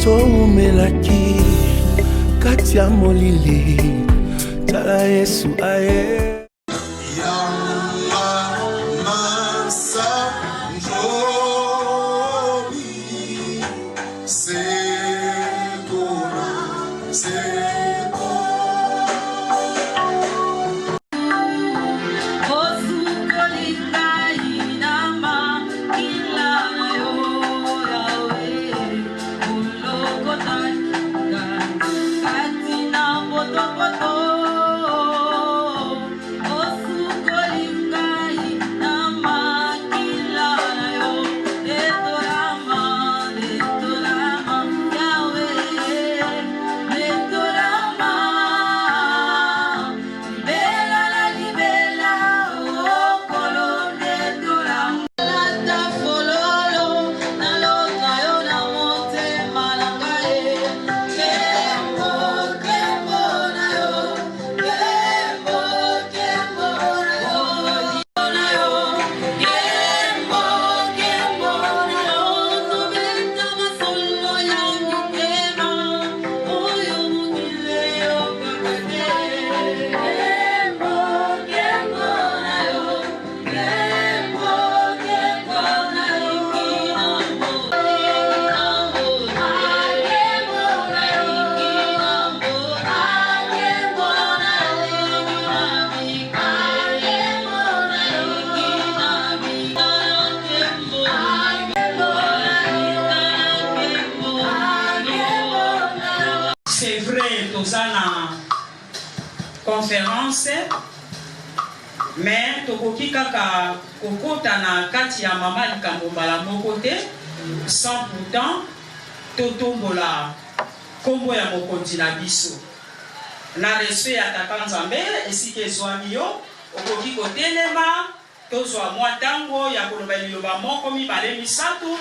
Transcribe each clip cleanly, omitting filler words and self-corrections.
Tomelaki Katia molili Tala Yesu aye conférence mais tokoki kaka kokota na kati ya mama likambo mbala moko te sans pourtant totombola kombo ya mokonzi na biso na respect ya tata Nzambe esika ezwami yo okoki kotelema tozwa mwa ntango ya koloba liloba moko mibale misato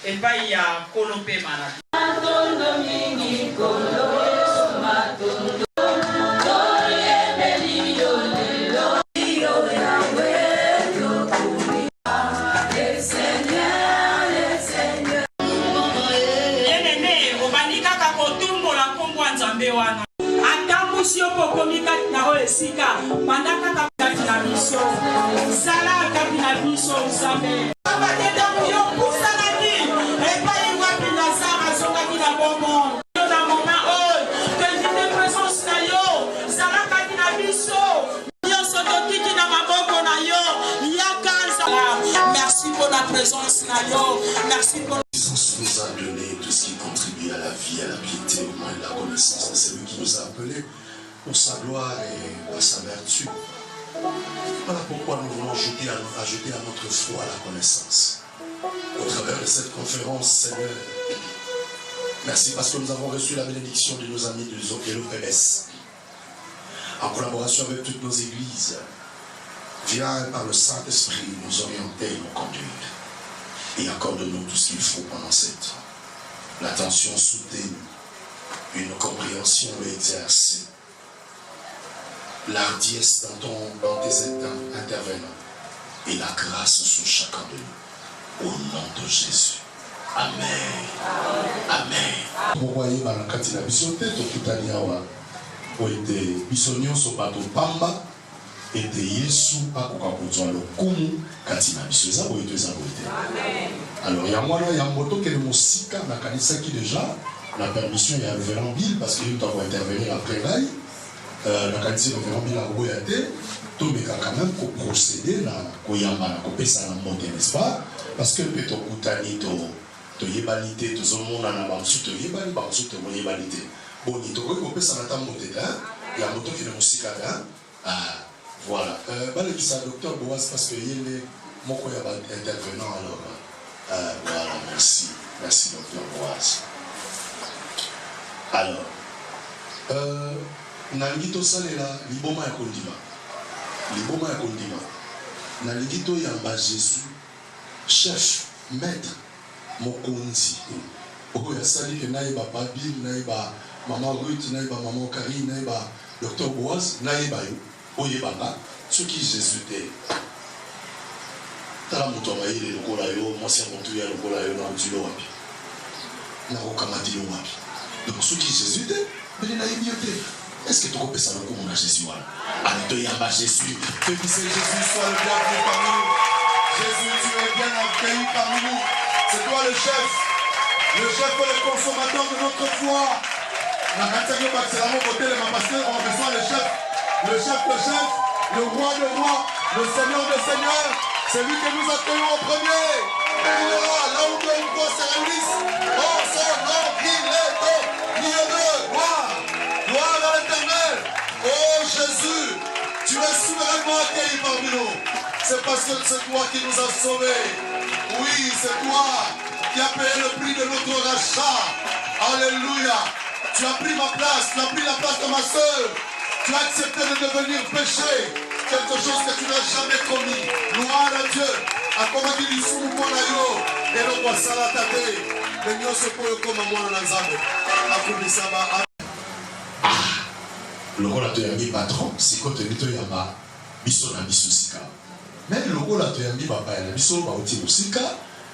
epai ya kolo mpe mana matondo mingi kolo matondo Sio pokomika na oesika mandaka kati na miso sala kati na miso Nzambe abatenda yo kusana ni epai wapi na sara zonga kina bomo na mona oh que une présence na yo sala kati na miso yo soto kiti na maboko na yo yakanza. Merci pour la présence na yo, merci pour Jésus nous a donné tout ce qui contribue à la vie, à la piété, au moins à la connaissance de celui qui nous a appelés pour sa gloire et à sa vertu. Voilà pourquoi nous voulons ajouter à notre foi la connaissance. Au travers de cette conférence, Seigneur, merci parce que nous avons reçu la bénédiction de nos amis de l'OPS. En collaboration avec toutes nos églises, viens par le Saint-Esprit nous orienter, nous conduire. Et accorde-nous tout ce qu'il faut pendant cette temps. L'attention soutenue, une compréhension exercée, l'ardiesse dans tes intervenants et la grâce sur chacun de nous. Au nom de Jésus. Amen. Amen. Vous voyez, quand il a bisoté, tout à l'heure, pour être bisognon sur bateau Pamba, et de Yesu à Kokapoutoua le Kumu, quand il a bisoté, ça pour être ça. Alors, il y a moi là, il y a un moto qui est le Moussika, la Kanissa qui déjà, la permission, il y a le Véran Bill, parce qu'il doit intervenir après là. La quantité de Véran a royauté, tout mais quand même qu'on procéder là, qu'on y a mal, qu'on peut ça la monter, n'est-ce pas? Parce que peut être coutani to yébalité, tout ce monde en a marre, tout yébali, bah tout te mon yébalité. Bon, il te qu'on peut ça la monter là, il y a un moto qui est musique là, voilà. Bah le ça docteur Boaz parce que il est mon quoi intervenant alors. Voilà, merci docteur Boaz. Alors. Nalingito salela liboma ya kondima nalingito yamba Jésus chef maître mokonzi oyo yasali ke nayeba Babil nayeba mama Ruth nayeba mama Karine nayeba docteur Boaz nayeba yo oyebanga soki Jésus te tala moto amayele lokola yo mwasi ya motu ya lokola yo na utilo wapi Donc, ce qui est Jésus, est-ce que tu peux penser à Jésus? Alléluia, Jésus. Que Jésus soit le bienvenu parmi nous. Jésus, tu es bien accueilli parmi nous. C'est toi le chef et le consommateur de notre foi. On a besoin le chef, le roi de rois, le seigneur de seigneurs. C'est lui que nous accueillons en premier. Il est là où deux ou trois se réunissent. Oh, son nom, il est bienvenu. Gloire à l'Éternel. Oh Jésus, tu es souverainement accueilli parmi nous. C'est parce que c'est toi qui nous as sauvés. Oui, c'est toi qui as payé le prix de notre rachat. Alléluia. Tu as pris ma place, tu as pris la place de ma soeur. Tu as accepté de devenir péché. Quelque chose que tu n'as jamais commis. Gloire à Dieu. A comment il dit sous mon yo. Et le roi Salatate. Le nyo se peut comme moi dans l'ensemble. A couper ça va. Le rôle de Yami patron, c'est quand tu es Yama, biso na biso sika. Mais le rôle de Yami papa na biso, ba oti musika,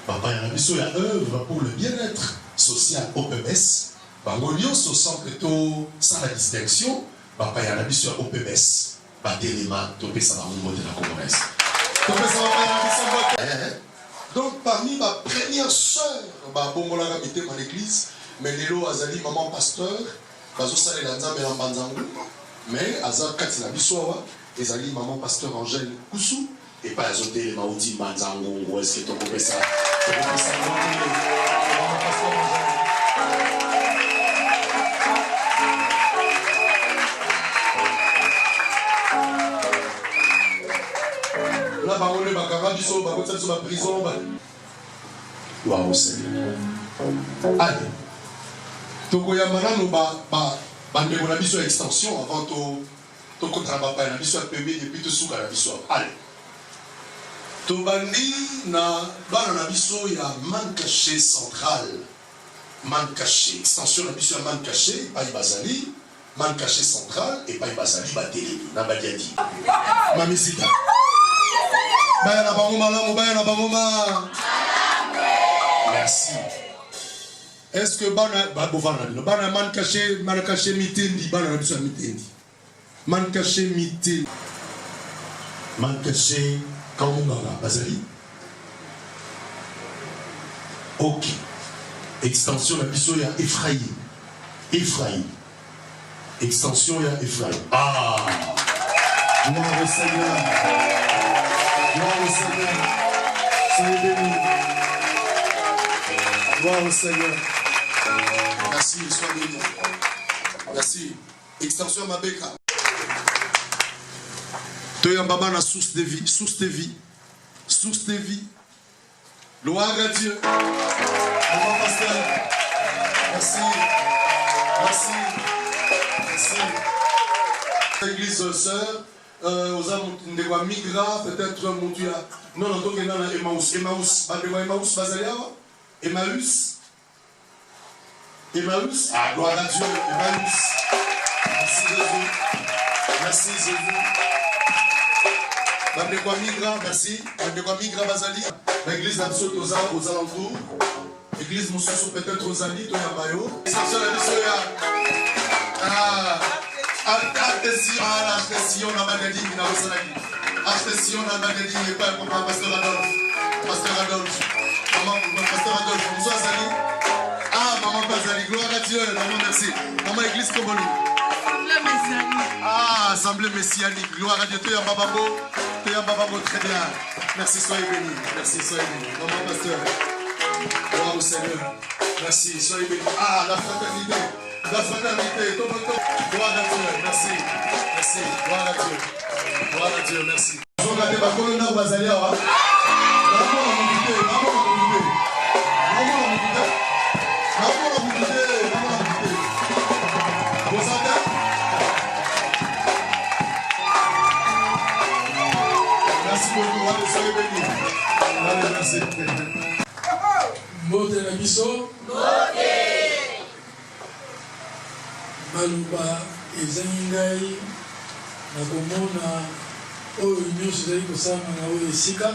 papa na biso ya œuvre pour le bien-être social OPMS. Bangolion se sent plutôt sans la distinction, papa na biso ya OPMS. Batelema, topé ça va mon de la Comores. Topé ça va na biso. Donc parmi ma première sœur, ba bongola ga bité dans l'église, mais lelo azali maman pasteur. Mais Azar Katina Bissoa, les alliés maman pasteur Angèle Koussou, et pas azoter les maudits Manzango, où est-ce que tu peux ça? Là, on est bakara du sol, bakara sur la prison. Waouh, Seigneur. Allez. Tokoyamana no bandeko na biso extension avant to kontraba na biso PB depuis to suka na biso. Allez. To bandi na bana na biso ya man caché central. Man caché extension na biso ya man caché pa ibazali, man caché central et pa ibazali bateli na badiadi. Mamisita. Baya na bango malamu, baya na bango ma. Merci. Est-ce que bana man caché mitendi bana biso mitendi man caché mité man caché kamunganga bazali. OK, extension la biso ya Ephraïm extension ya Ephraïm. Ah, gloire au Seigneur, soyez bénis, gloire au Seigneur. Merci, sois béni. Merci. Extension Mabeka. Toya Baba na source de vie, source de vie. Gloire à Dieu. Maman pasteur. Merci. Église sœur, aux âmes de migra, peut-être mon Dieu. Non, donc il y a Emmaüs, Emmaüs, ah, gloire à Dieu, Emmaüs. Merci Jésus. Bandekwa migra, merci. Bandekwa migra bazali. L'église d'Absol aux alentours. L'église Moussousou peut-être aux alliés, toi Yabayo. Extension la Bissoya. Artession la Bagadi, qui n'a pas salagi. Artession la Bagadi, et pas pour Pasteur Adolphe. Pasteur Adolphe. Pasteur Adolphe, bonsoir Zali. Maman Bazali, gloire à Dieu, maman merci. Maman église Koboli. Assemblée messianique, gloire à Dieu. Toya Bababo, très bien. Merci, soyez bénis. Maman pasteur, gloire au Seigneur. Merci, soyez bénis. La fraternité, Toboto, gloire à Dieu, merci, gloire à Dieu, merci. Vous regardez ma colonne Bazali, Mbote na biso maluba ezangi ngai na komona oyo nyonso ezali kosala na oyo esika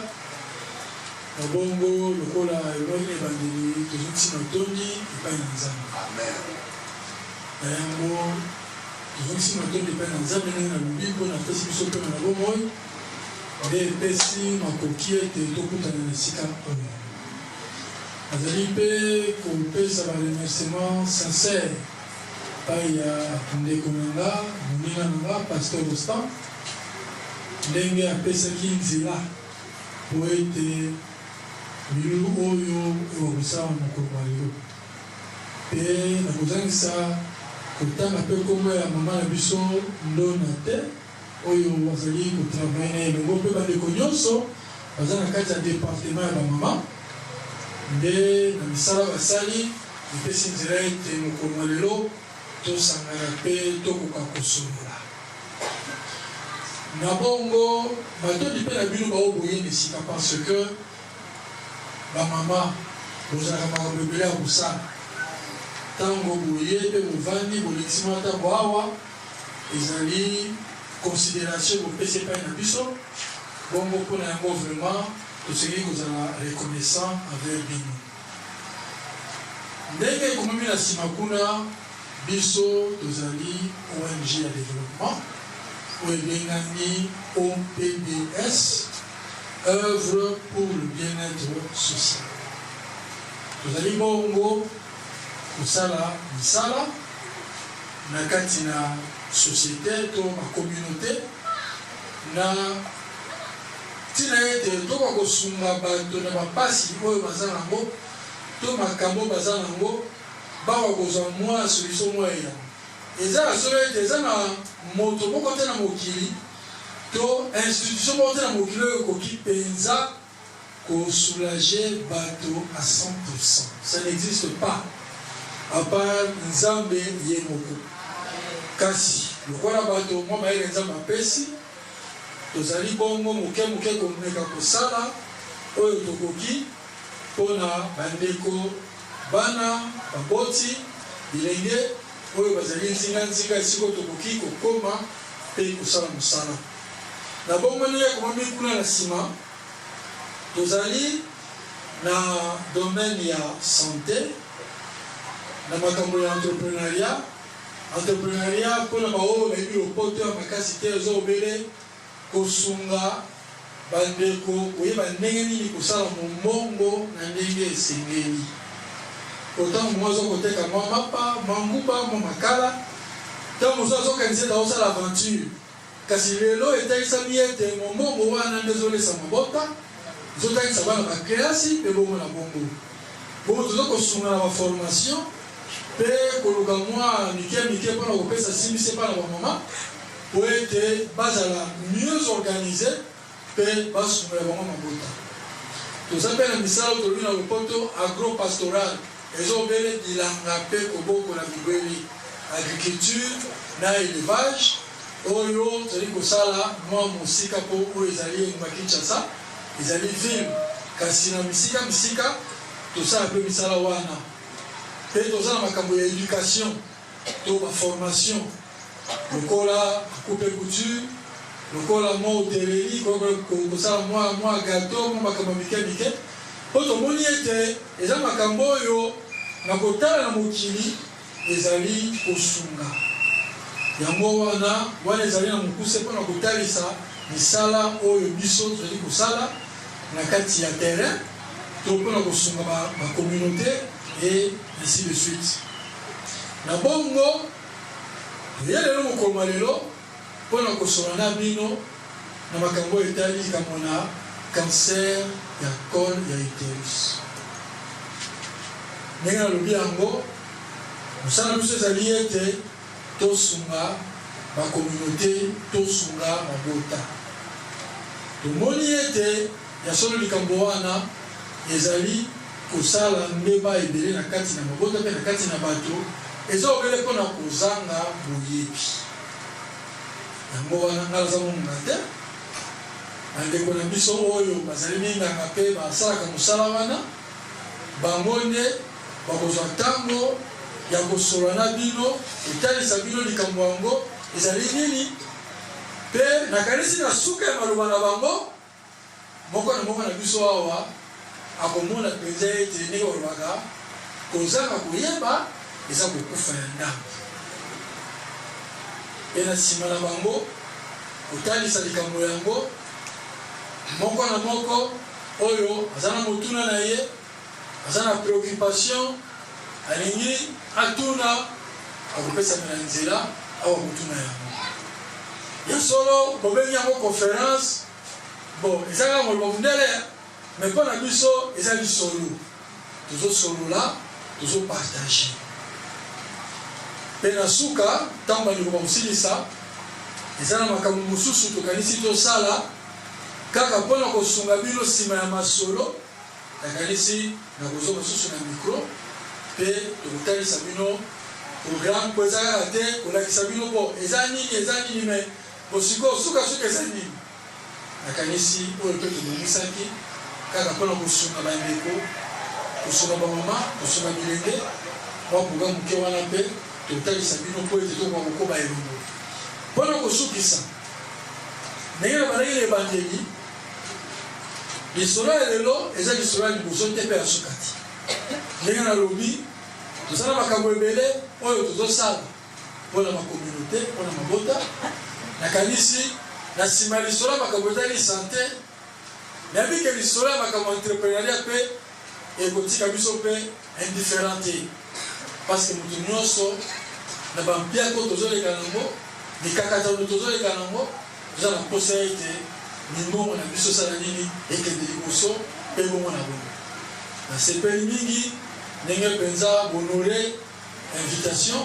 na bongo lokola elongi ebandeli tozotima tondi epai na nzambe. Amen. Na yango tozotima tondi epai na nzambe ndenge na lobi mpo na pesi biso mpe na bomoi nde epesi makoki ete tokutana na esika oyo. Azali mpe kopesa baremerciement sincere epai ya ndeko na nga moninga na nga pasteur Rostan ndenge apesaki nzela po ete bilulu oyo ekokosala mokolo wa lelo mpe nakozangisa kotanga mpe kombo ya mama na biso ndona te oyo bazali kotravaille na elongo mpe bandeko nyonso baza na kati ya département ya bamama nde na misala basali epesi nzela ete mokolo wa lelo tosangana mpe tokoka kosolola na bongo batondi mpe na bino baoboyeni esika parce que bamama bozalaka makambo ebele ya kosala ntango boye mpe bovandi bolekisi mwa ntango awa ezali considération bopesi epai na biso bongo mpona yango vraiment tosengeli kozala reconnaissant envers bino ndenge ekomami na nsima kuna biso tozali ONG ya développement oyo ebengani OPBS, œuvre pour le bien-être social. Tozali bongo kosala misala na kati na société to ma communauté na tina ete toka kosunga bato na bapasi oyo baza nango to makambo baza nango bawa kozwa mwa solution mwa ya eza asolo ete eza na moto moko te na mokili to institution moko te na mokili oyo ekoki mpenza kosoulager bato à 100%. Ça n'existe pas à part nzambe ye moko kasi lokola bato mwa mayele nzambe apesi tozali bongo moke komeka kosala oyo tokoki mpona bandeko bana baboti bilenge oyo bazali nzinga esiko tokoki kokoma mpe kosala mosala na bongo ndenge ekomami kuna na nsima tozali na domaine ya santé na makambo ya entrepreneuriat mpona baoyo bayebi lopoto ya makasi te ezobele kosunga bandeko koyeba ndenge nini kosala mombongo na ndenge esengeli otango mwa azokoteka mwa mapa mwa nguba mwa makala ntango mosu azokanisa ete aosala aventure kasi lelo etakisami ete mombongo wana nde ezolesa mabota ezotangisa bana bakelasi mpe bongo na bongo toza kosunga na baformation mpe koluka mwa mike mpona kopesa simise mpa na bamama po ete bazala mieux organisé mpe basunga ya bango mabota toza mpe na misala tolobi na lopoto agropastoral ezobele bilanga mpe kobokola bibweli agriculture na élevage oyo tozali kosala mwa mosika mpo oyo ezali engumba Kinshasa ezali ville kasi na misika tosala mpe misala wana mpe toza na makambo ya éducation to baformation lokola coupe couture lokola mwa hotellerie kosala mwa gateau mwa makambo mike mpo tomoni ete eza makambo oyo na kotala na mokili ezali kosunga yango wana ezali na mokuse mpona kotalisa misala oyo biso tozali kosala na kati ya terrain to mpona kosunga bacommunauté et ainsi de suite na bongo ya lelo mokolo lelo mpona kosola na bino na makambo etali likambo na cancer ya col ya utérus ndenge nalobi yango mosala biso ezali ete tosunga bacommunauté tosunga mabota tomoni ete ya solo likambo wana ezali kosala mbeba ebele na kati na mabota mpe na kati na bato eza obele mpona kozanga boyebi yango wana nga naza momonga te bandeko na biso oyo bazali minganga mpe basalaka mosala wana bango nde bakozwa ntango ya kosola na bino etalisa bino likambo yango ezali nini mpe nakanisi na suka ya maloba na bango moko na biso awa akomona mpenza ete ndenge olobaka kozanga koyeba eza kokufa ya ndambi. Mpe na nsima na bango kotalisa likambo yango, moko na moko oyo aza na motuna na ye, aza na préoccupation, alingi atuna akopesamela nzela awa kotuna yango. Ya solo bobengi yango conférence, bon eza kaka moloba mundele, mais mpo na biso eza lisolo, tozosolola, tozopartage. Mpe na suka ntango balingo bakosilisa, eza na makambo mosusu tokanisi tosala kaka mpona kosunga bino nsima ya masolo. Nakanisi na kozwa mosusu na mikro mpe tokotalisa bino programme mpo eza kaka te kolakisa bino bo eza nini me bosiko sukasuka eza nini. Nakanisi oyo mpe tomonisaki kaka mpona kosunga bandeko, kosunga bamama, kosunga bilenge mwa programme moke wana mpe tokotalisa bino mpo ete tokoka kokoba elongo mpona kosukisa ndenge na bandaki na ebandeli. Lisolo ya lelo eza lisolo ya liboso te mpe ya suka te. Ndenge nalobi tozala makambo ebele oyo tozosala mpona bakominauté, mpona mabota. Nakanisi na nsima ya lisolo ya makambo etali sante, nayebike lisolo ya makambo entrepreneuria mpe ekotika biso mpe indifférent te, parce que moto nyonso na bampiako tozoleka nango, mikakatano tozoleka nango, toza na mposa ete mingongo na biso sala nini ekende liboso mpe bongo na bongo. Nasepeli mingi ndenge mpenza bonore invitation,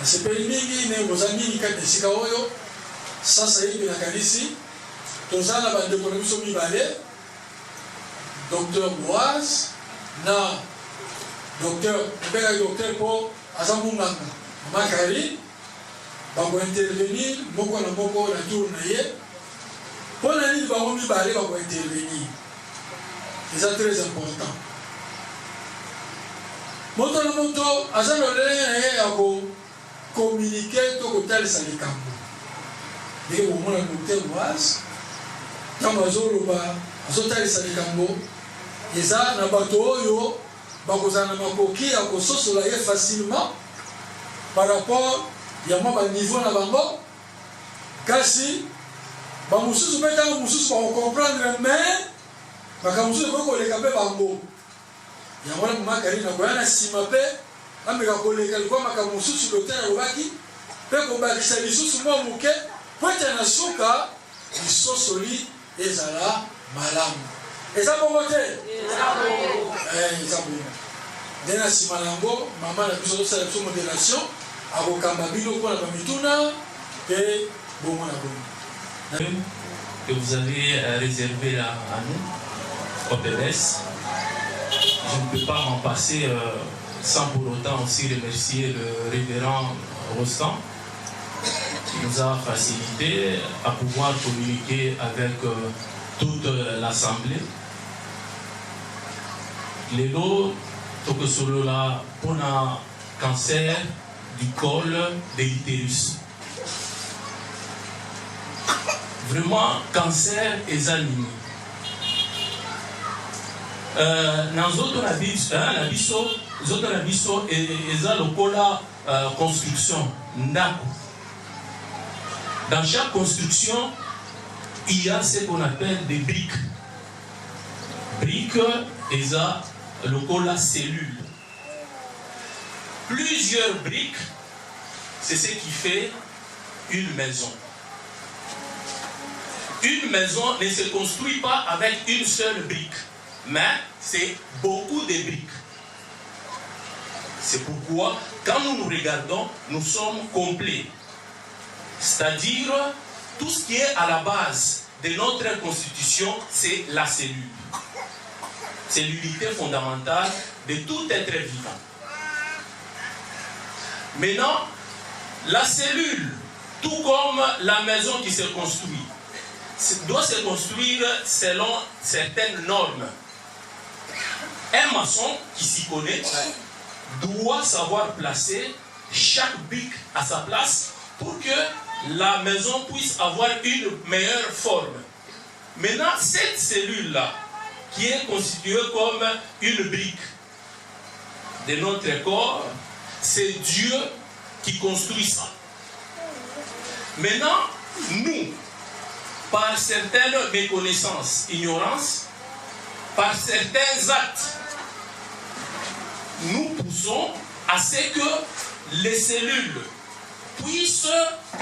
nasepeli mingi ndenge boza mingi kati na esika oyo. Sasa yebi nakanisi toza na bandeko na biso mibale, Dr Boaz na Dr mbeka Dr mpo aza munganga Mama Karine, bakointervenir moko na moko na tour na ye. Pour la ligne, on va intervenir. C'est très important. Moto, à ça, on communiquer tout le temps sur les camps. Et au moment où on est quand on est sur les camps, et ça, on a bateau, on facilement par rapport à niveau na bango. Kasi bamususu beta mususu ba comprendre mais bakamususu ko leka pe bango ya wala Mama Karine na koyana sima pe ameka ko leka kwa makamususu docteur obaki pe ko bakisa lisusu mo muke poeta na suka lisosoli ezala malamu eza bongo te eza bongo dena sima nango mama na biso sala biso modération akokamba bino ko na bamituna pe bongo na bongo que vous avez réservé là à nous, au PDS. Je ne peux pas m'en passer sans pour autant aussi remercier le révérend Rostand qui nous a facilité à pouvoir communiquer avec toute l'Assemblée. Les lots, Tokosolola, pour un cancer du col de l'utérus. Vraiment, cancer et animé. Dans d'autres nabiso eza lokola construction ndako. Dans chaque construction, il y a ce qu'on appelle des briques. Briques eza lokola cellule. Plusieurs briques, c'est ce qui fait une maison. Une maison ne se construit pas avec une seule brique, mais c'est beaucoup de briques. C'est pourquoi, quand nous nous regardons, nous sommes complets. C'est-à-dire, tout ce qui est à la base de notre constitution, c'est la cellule. C'est l'unité fondamentale de tout être vivant. Maintenant, la cellule, tout comme la maison qui se construit, doit se construire selon certaines normes. Un maçon qui s'y connaît doit savoir placer chaque brique à sa place pour que la maison puisse avoir une meilleure forme. Maintenant, cette cellule-là, qui est constitué comme une brique de notre corps. C'est Dieu qui construit ça. Maintenant, nous, par certaines méconnaissances, ignorances, par certains actes, nous poussons à ce que les cellules puissent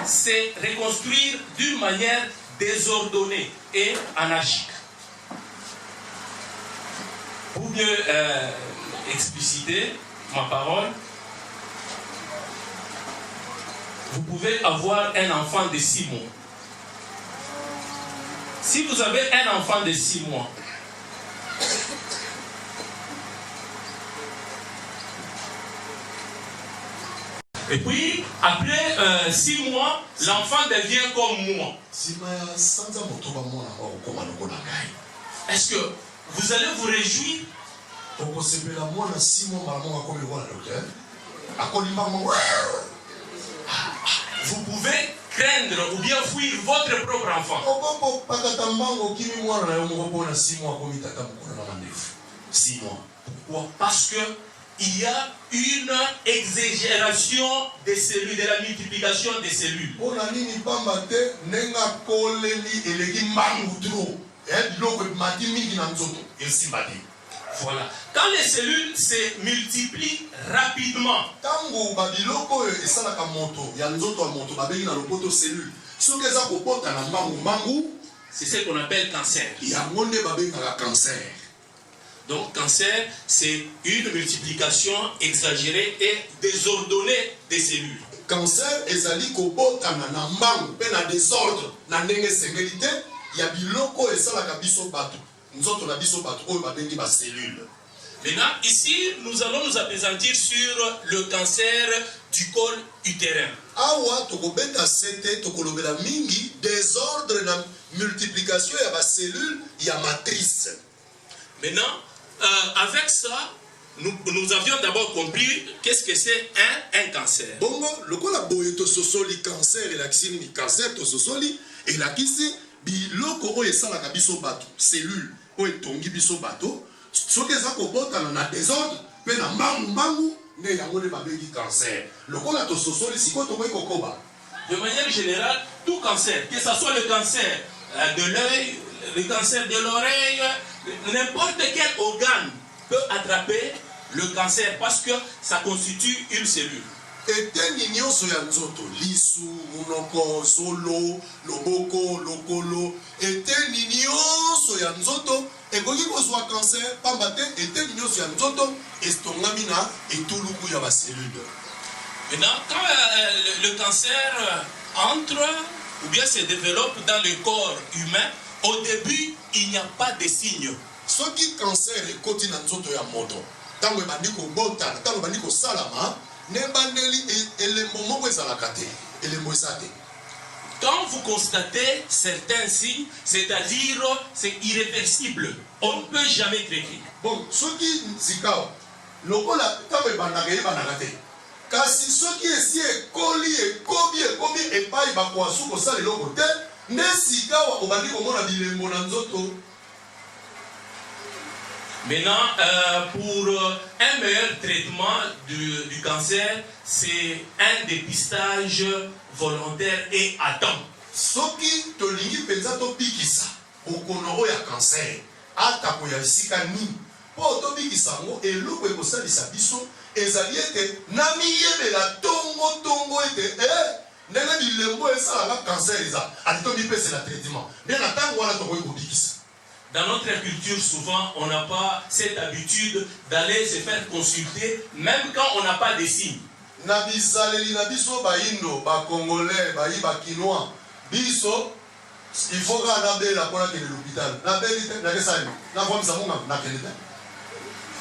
se reconstruire d'une manière désordonnée et anarchique. Pour mieux expliciter ma parole, vous pouvez avoir un enfant de 6 mois. Si vous avez un enfant de 6 mois, et puis, après 6 mois, l'enfant devient comme moi. Est-ce que vous allez vous réjouir? Vous pouvez craindre ou bien fuir votre propre enfant. 6 mois. Pourquoi? Parce que il y a une exagération des cellules, de la multiplication des cellules. Voilà. Quand les cellules se multiplient rapidement, c'est ce qu'on appelle cancer. Donc, cancer, c'est une multiplication exagérée et désordonnée des cellules. Cancer, ezali kobotana na mbangu pe na désordre na ndenge sengeli te ya biloko esalaka biso bato nzoto na biso bato oyo babengi ba cellules. Maintenant, ici, nous allons nous appesantir sur le cancer du col utérin. Awa tokobeta sete tokolobela mingi désordre na multiplication ya ba cellules ya matrice. Maintenant, avec ça, nous avions d'abord compris qu'est-ce que c'est un cancer. Bongo, lokola boye to sosoli cancer et la kisini cancer to sosoli et la kisi biloko oyo esalaka biso bato cellule oyo etongi biso bato soki eza kobotana na désordre pe na mbangu nde yango nde babengi cancer. Lokola to sosoli sikoyo tokoki kokoba. De manière générale, tout cancer, que ce soit le cancer de l'œil, le cancer de l'oreille, n'importe quel organe peut attraper le cancer parce que ça constitue une cellule. Eteni nyonso ya nzoto lisu munoko solo loboko lokolo eteni nyonso ya nzoto ekoki kozwa cancer pamba te eteni nyonso ya nzoto estongami na etuluku ya basellule. Maintenant, quand le cancer entre ou bien se développe dans le corps humain, au début, il n'y a pas de signes. Soki cancer ekoti na nzoto ya moto tango ebandi kobota tango ebandi kosalama nebandeli elembo moko ezalaka te elembo eza te. Quand vous constatez certains signes, c'est-à-dire c'est irréversible, on ne peut traiter. Bon, soki nzikawa lokola tango ebandaka ebanaka te kasi soki esi ekomi epai bakoasu kosala eloko te nde sikawa obandi komona bilembo na nzoto. Maintenant, pour un meilleur traitement du cancer, c'est un dépistage volontaire et à temps. Soki tolingi penza to bikisa okono oya cancer ata ko ya sika ni po to bikisa ngo eloko ekosalisa biso ezali ete na miyebela tongo ete ndenge bilembo esalaka cancer eza ati to bipesa na traitement nde na tango wana tokoki kobikisa. Dans notre culture, souvent, on n'a pas cette habitude d'aller se faire consulter, même quand on n'a pas de signes. Na bizaleli na biso ba Indo, ba Congolais, ba Kinois, biso il faut qu'on aille la pour aller à l'hôpital. Na belite na kesani, na femme ça monga na kelite.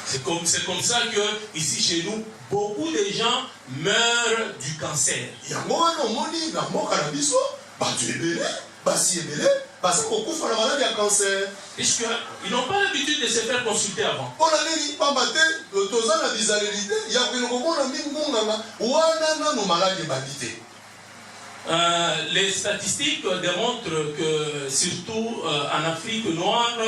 C'est comme ça que ici chez nous, beaucoup de gens meurent du cancer. Ya mwana moni na moka na biso, ba tuebele, ba siebele. Parce qu'on couvre la maladie à cancer. Puisqu'ils n'ont pas l'habitude de se faire consulter avant. On a dit, pas maté, tozana la bizarrerie, il y a une bonne amie, on a nos maladies banditées. Les statistiques démontrent que, surtout en Afrique noire,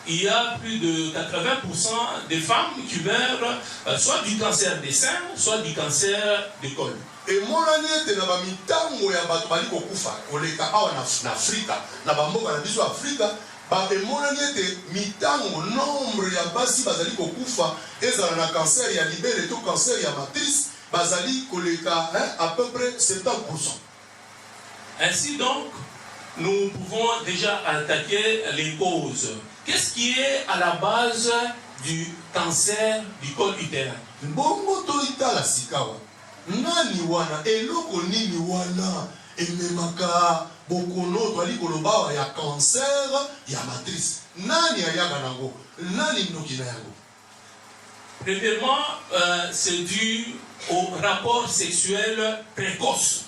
il y a plus de 80% des femmes qui meurent soit du cancer des seins, soit du cancer du col. Et mon année de la mitango ya bato bali kokufa koleka awa na Afrika na bamboka na biso Afrika ba emonani ete mitango nombre ya basi bazali kokufa ezala na cancer ya libele to cancer ya matrice bazali koleka à peu près 70%. Ainsi donc, nous pouvons déjà attaquer les causes. Qu'est-ce qui est à la base du cancer du col utérin? Bongo to itala sikawa. Nani wana eloko nini wana ememaka bokono twali koloba ya cancer ya matrice. Nani ayaka nango? Nani mnoki na yango? Premièrement, c'est dû au rapport sexuel précoce.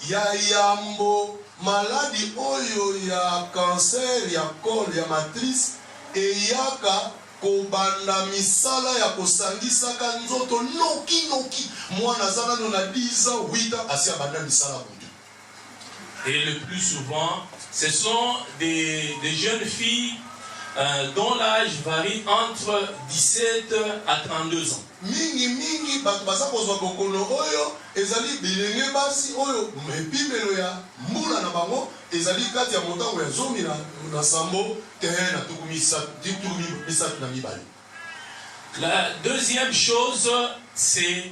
Ya yambo maladie oyo ya cancer ya col ya matrice eyaka kobanda misala ya kosangisaka nzoto noki mwana zana no na 10 ans 8 ans asi abanda misala bundu. Et le plus souvent ce sont des jeunes filles dont l'âge varie entre 17 à 32 ans. Mingi bato baza kozwa bokono oyo ezali bilenge basi oyo epimelo ya mbula na bango ezali kati ya motango ya zomi na sambo terrain na tukumisatu na mibale. La deuxième chose, c'est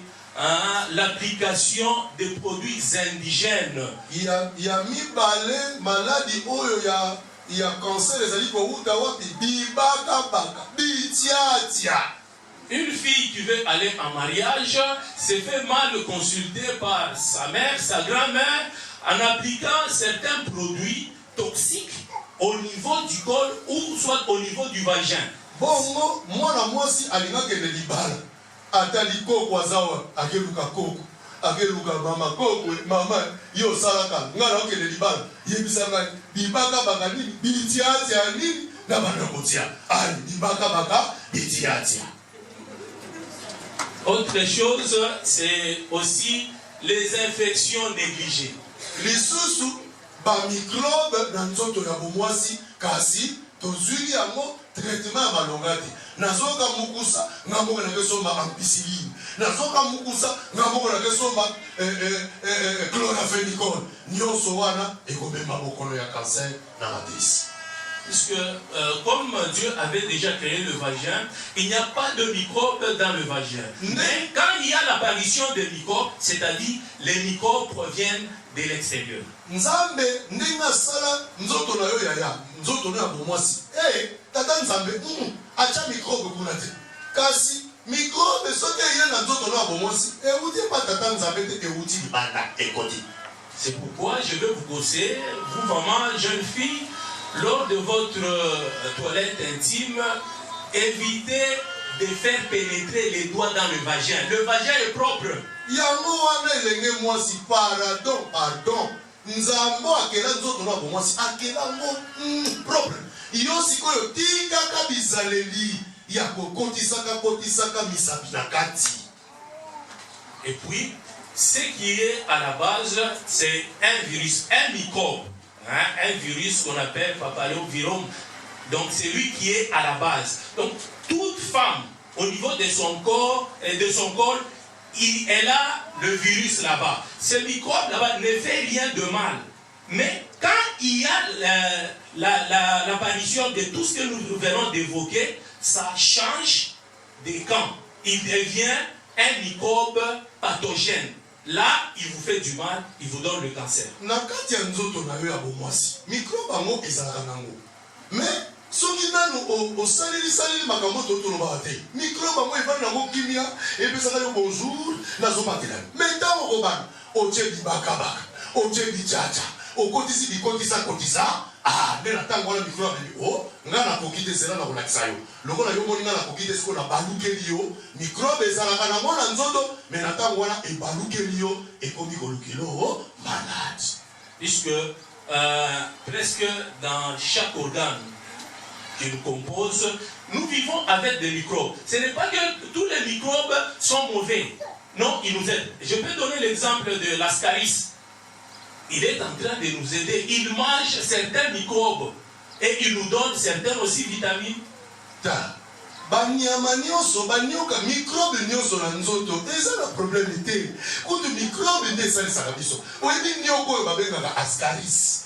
l'application des produits indigènes. Ya mibale maladi oyo ya cancer ezali kouta wapi bibaka bitiatia. Une fille qui veut aller en mariage se fait mal consulter par sa mère, sa grand-mère, en appliquant certains produits toxiques au niveau du col ou soit au niveau du vagin. Bongo, mwana mwasi alinga kende libala. Atali koko azawa, akeluka koko. Akeluka mama koko, mama, yo salaka. Ngana kende libala. Yebisanga, bibaka baka nini, bitiatia nini, na banakotia. Ali, bibaka baka, bitiatia. Autre chose, c'est aussi les infections négligées. Les sous ba microbes dans nzoto ya bomwasi kasi tozuli yango traitement ya malongati. Nazoka mukusa ngamoka na kesoma ampicilline. Nazoka mukusa ngamoka na kesoma chloramphenicol. Nyonso wana ekobema bokono ya cancer na matrice. Puisque comme Dieu avait déjà créé le vagin, il n'y a pas de microbes dans le vagin. Mais quand il y a l'apparition de microbes, c'est-à-dire les microbes proviennent de l'extérieur. Nzambe ndinga sala nzoto na yo ya nzoto na bomwasi. Tata Nzambe acha microbe kuna te. Kasi microbe sote yana nzoto na bomwasi. Euti pa tata Nzambe te euti libanda ekoti. C'est pourquoi je veux vous conseiller, vous maman, jeune fille, lors de votre toilette intime, évitez de faire pénétrer les doigts dans le vagin. Le vagin est propre. Yango wana elenge mwasi pardon. Nzambo akela nzoto na bomwasi akela ngo propre. Iyo sikoyo tika kabizaleli ya kotisaka misapi na kati. Et puis, ce qui est à la base, c'est un virus, un microbe. Un virus qu'on appelle papillomavirus. Donc c'est lui qui est à la base. Donc toute femme au niveau de son corps et de son col, elle a le virus là-bas. Ce microbe là-bas ne fait rien de mal. Mais quand il y a l'apparition de tout ce que nous venons d'évoquer, ça change de camp. Il devient un microbe pathogène. Là, il vous fait du mal, il vous donne le cancer. Nakati ya nzoto na yo ya bomwasi, microbe ango ezalaka nango. Mais soki nanu osaleli makambo totoloba te. Microbe ango evandi nango kimia, epesaka yo bonjour, nazobatela. Mais ntango okobana, otie bibaka, otie bichacha, okotisa, nde na ntango wana microbe abebi, nga nakoki te zela na kolakisa yo. Lokola yo moni nga nakoki te siko na balukeli yo, microbe ezalaka nango na nzoto, mais na ntango wana ebalukeli yo, ekomi kolukelo malade. Puisque presque dans chaque organe qui nous compose, nous vivons avec des microbes. Ce n'est pas que tous les microbes sont mauvais. Non, ils nous aident. Je peux donner l'exemple de l'ascaris. il est en train de nous aider. Il mange certains microbes et il nous donne certaines aussi vitamines. Banyama nyonso banyoka microbe nyonso na nzoto eza na problème te kutu microbe nde esalisaka biso oyebi nyoko oyo babengaka ascaris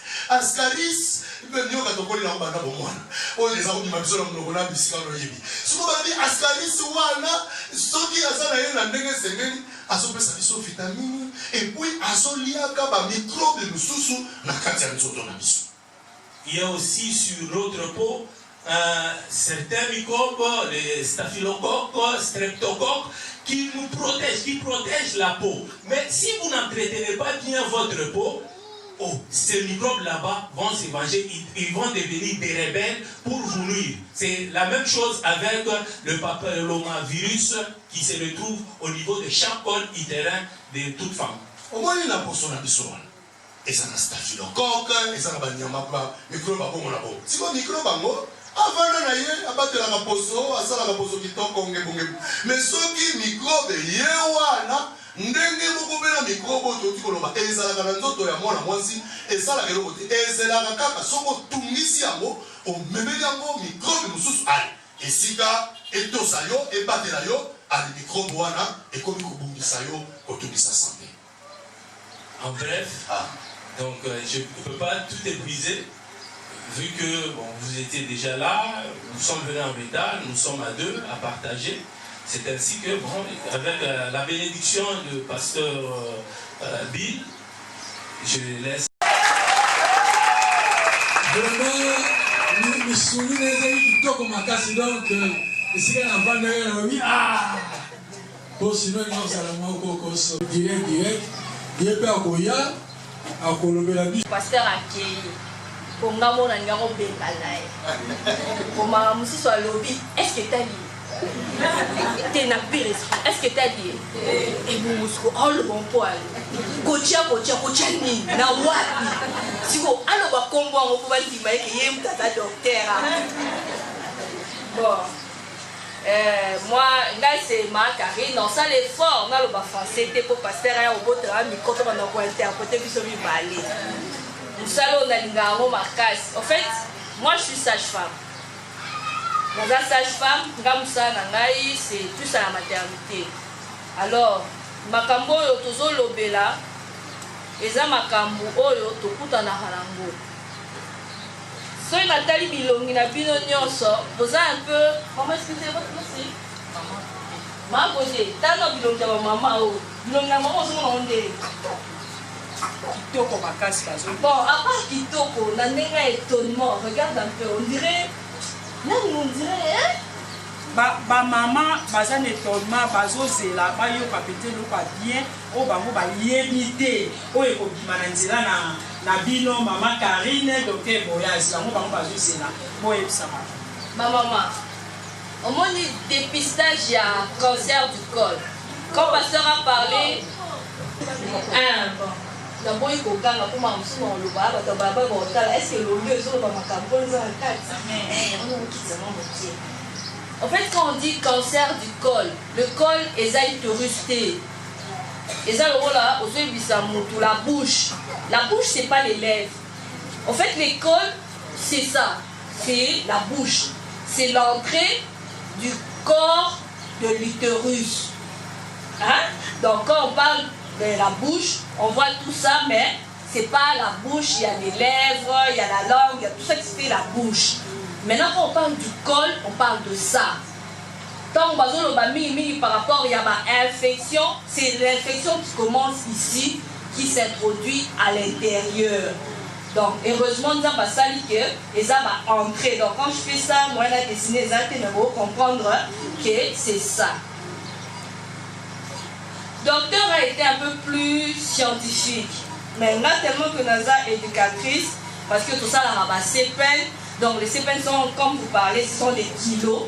nyoka tokoli na banda bomwana oyo eza kobima biso na monoko na bisika oyebi siko balobi ascaris wana soki aza na ye na ndenge esengeli azopesa biso vitamine epuis azoliaka bamicrobe mosusu na kati ya nzoto na biso. Il y a aussi sur notre peau certains microbes, les staphylocoques, streptocoques, qui nous protègent, qui protègent la peau. Mais si vous n'entretenez pas bien votre peau, ces microbes là-bas vont se venger, ils vont devenir des rebelles pour vous nuire. C'est la même chose avec le papillomavirus qui se retrouve au niveau de chaque col utérin de toute femme. Et ça n'a staphylocoque, et ça n'a pas de microbe à bon. Si vous microbe à bon, avant na ye abatela ka poso asala ka poso kitoko ngebonge mais soki microbe ye wana ndenge moko bena microbe to tikoloba ezala kana nzoto ya mwana mwasi ezala keloko te ezala kaka soko tungisi yango o memeli yango microbe mususu ali esika etosa yo ebatela yo ali microbe wana ekomi kobungisa yo kotungisa santé. En bref, donc je ne peux pas tout épuiser. Vu que bon, vous étiez déjà là, nous sommes venus en retard, nous sommes à deux à partager. C'est ainsi que, bon, avec la bénédiction du pasteur Bill, je laisse. Pasteur accueilli. Pour nga mona ngako benga nae pour ma musi so lobby est-ce que t'as dit t'es na pire est-ce que t'as dit et vous musko all bon poil kocha ni na wapi siko alo ba kombo ngo ko ba ndima ke yem tata docteur bon moi là c'est ma carrière non ça l'effort na lo ba français te pour pasteur ya obotra mi koto ba na ko interpréter biso mi balé. En fait, moi je suis sage-femme. Dans la sage-femme, c'est plus à la maternité. Alors, makambo yo tozo lobela, eza makambo oyo tokuta na halango. So il natali bilongi na bino nyonso, vous un peu, comment excusez votre nom? Maman côté, tano bilongi ya maman o, bilongi na maman so onde. Kitoko makasi kazo. Bon, à part Kitoko, on a un étonnement. Regarde un peu, on dirait. Là, on dirait, hein? Ba maman, bazan étonnement, bazo zela, ba yo kapete lo pa bien, o ba mo ba yemité, o e ko bimana nzela na bino maman Karine, docteur Boyaz, la mo ba mo bazo zela. Mo e ça va. Ma maman, au moins dépistage, il y a cancer du col. Quand pasteur a parlé, bon. D'abord, il faut que est-ce que le lieu est en fait, quand on dit cancer du col, le col est rusté. Et ça, la bouche. La bouche, c'est pas les lèvres. En fait, le col, c'est ça. C'est la bouche. C'est l'entrée du corps de l'utérus. Hein? Donc, quand on parle de la bouche, on voit tout ça, mais c'est pas la bouche, il y a les lèvres, il y a la langue, il y a tout ça qui fait la bouche. Maintenant, quand on parle du col, on parle de ça. Tant on par rapport, il y a une infection, c'est l'infection qui commence ici, qui s'introduit à l'intérieur. Donc, heureusement, nous avons ça et ça va entrer. Donc, quand je fais ça, moi, je vais dessiner ça, je vais comprendre que c'est ça. Docteur a été un peu plus scientifique. Mais là, tellement que Naza est éducatrice, parce que tout ça, là, va CPN. Donc, les CPN sont, comme vous parlez, ce sont des kilos.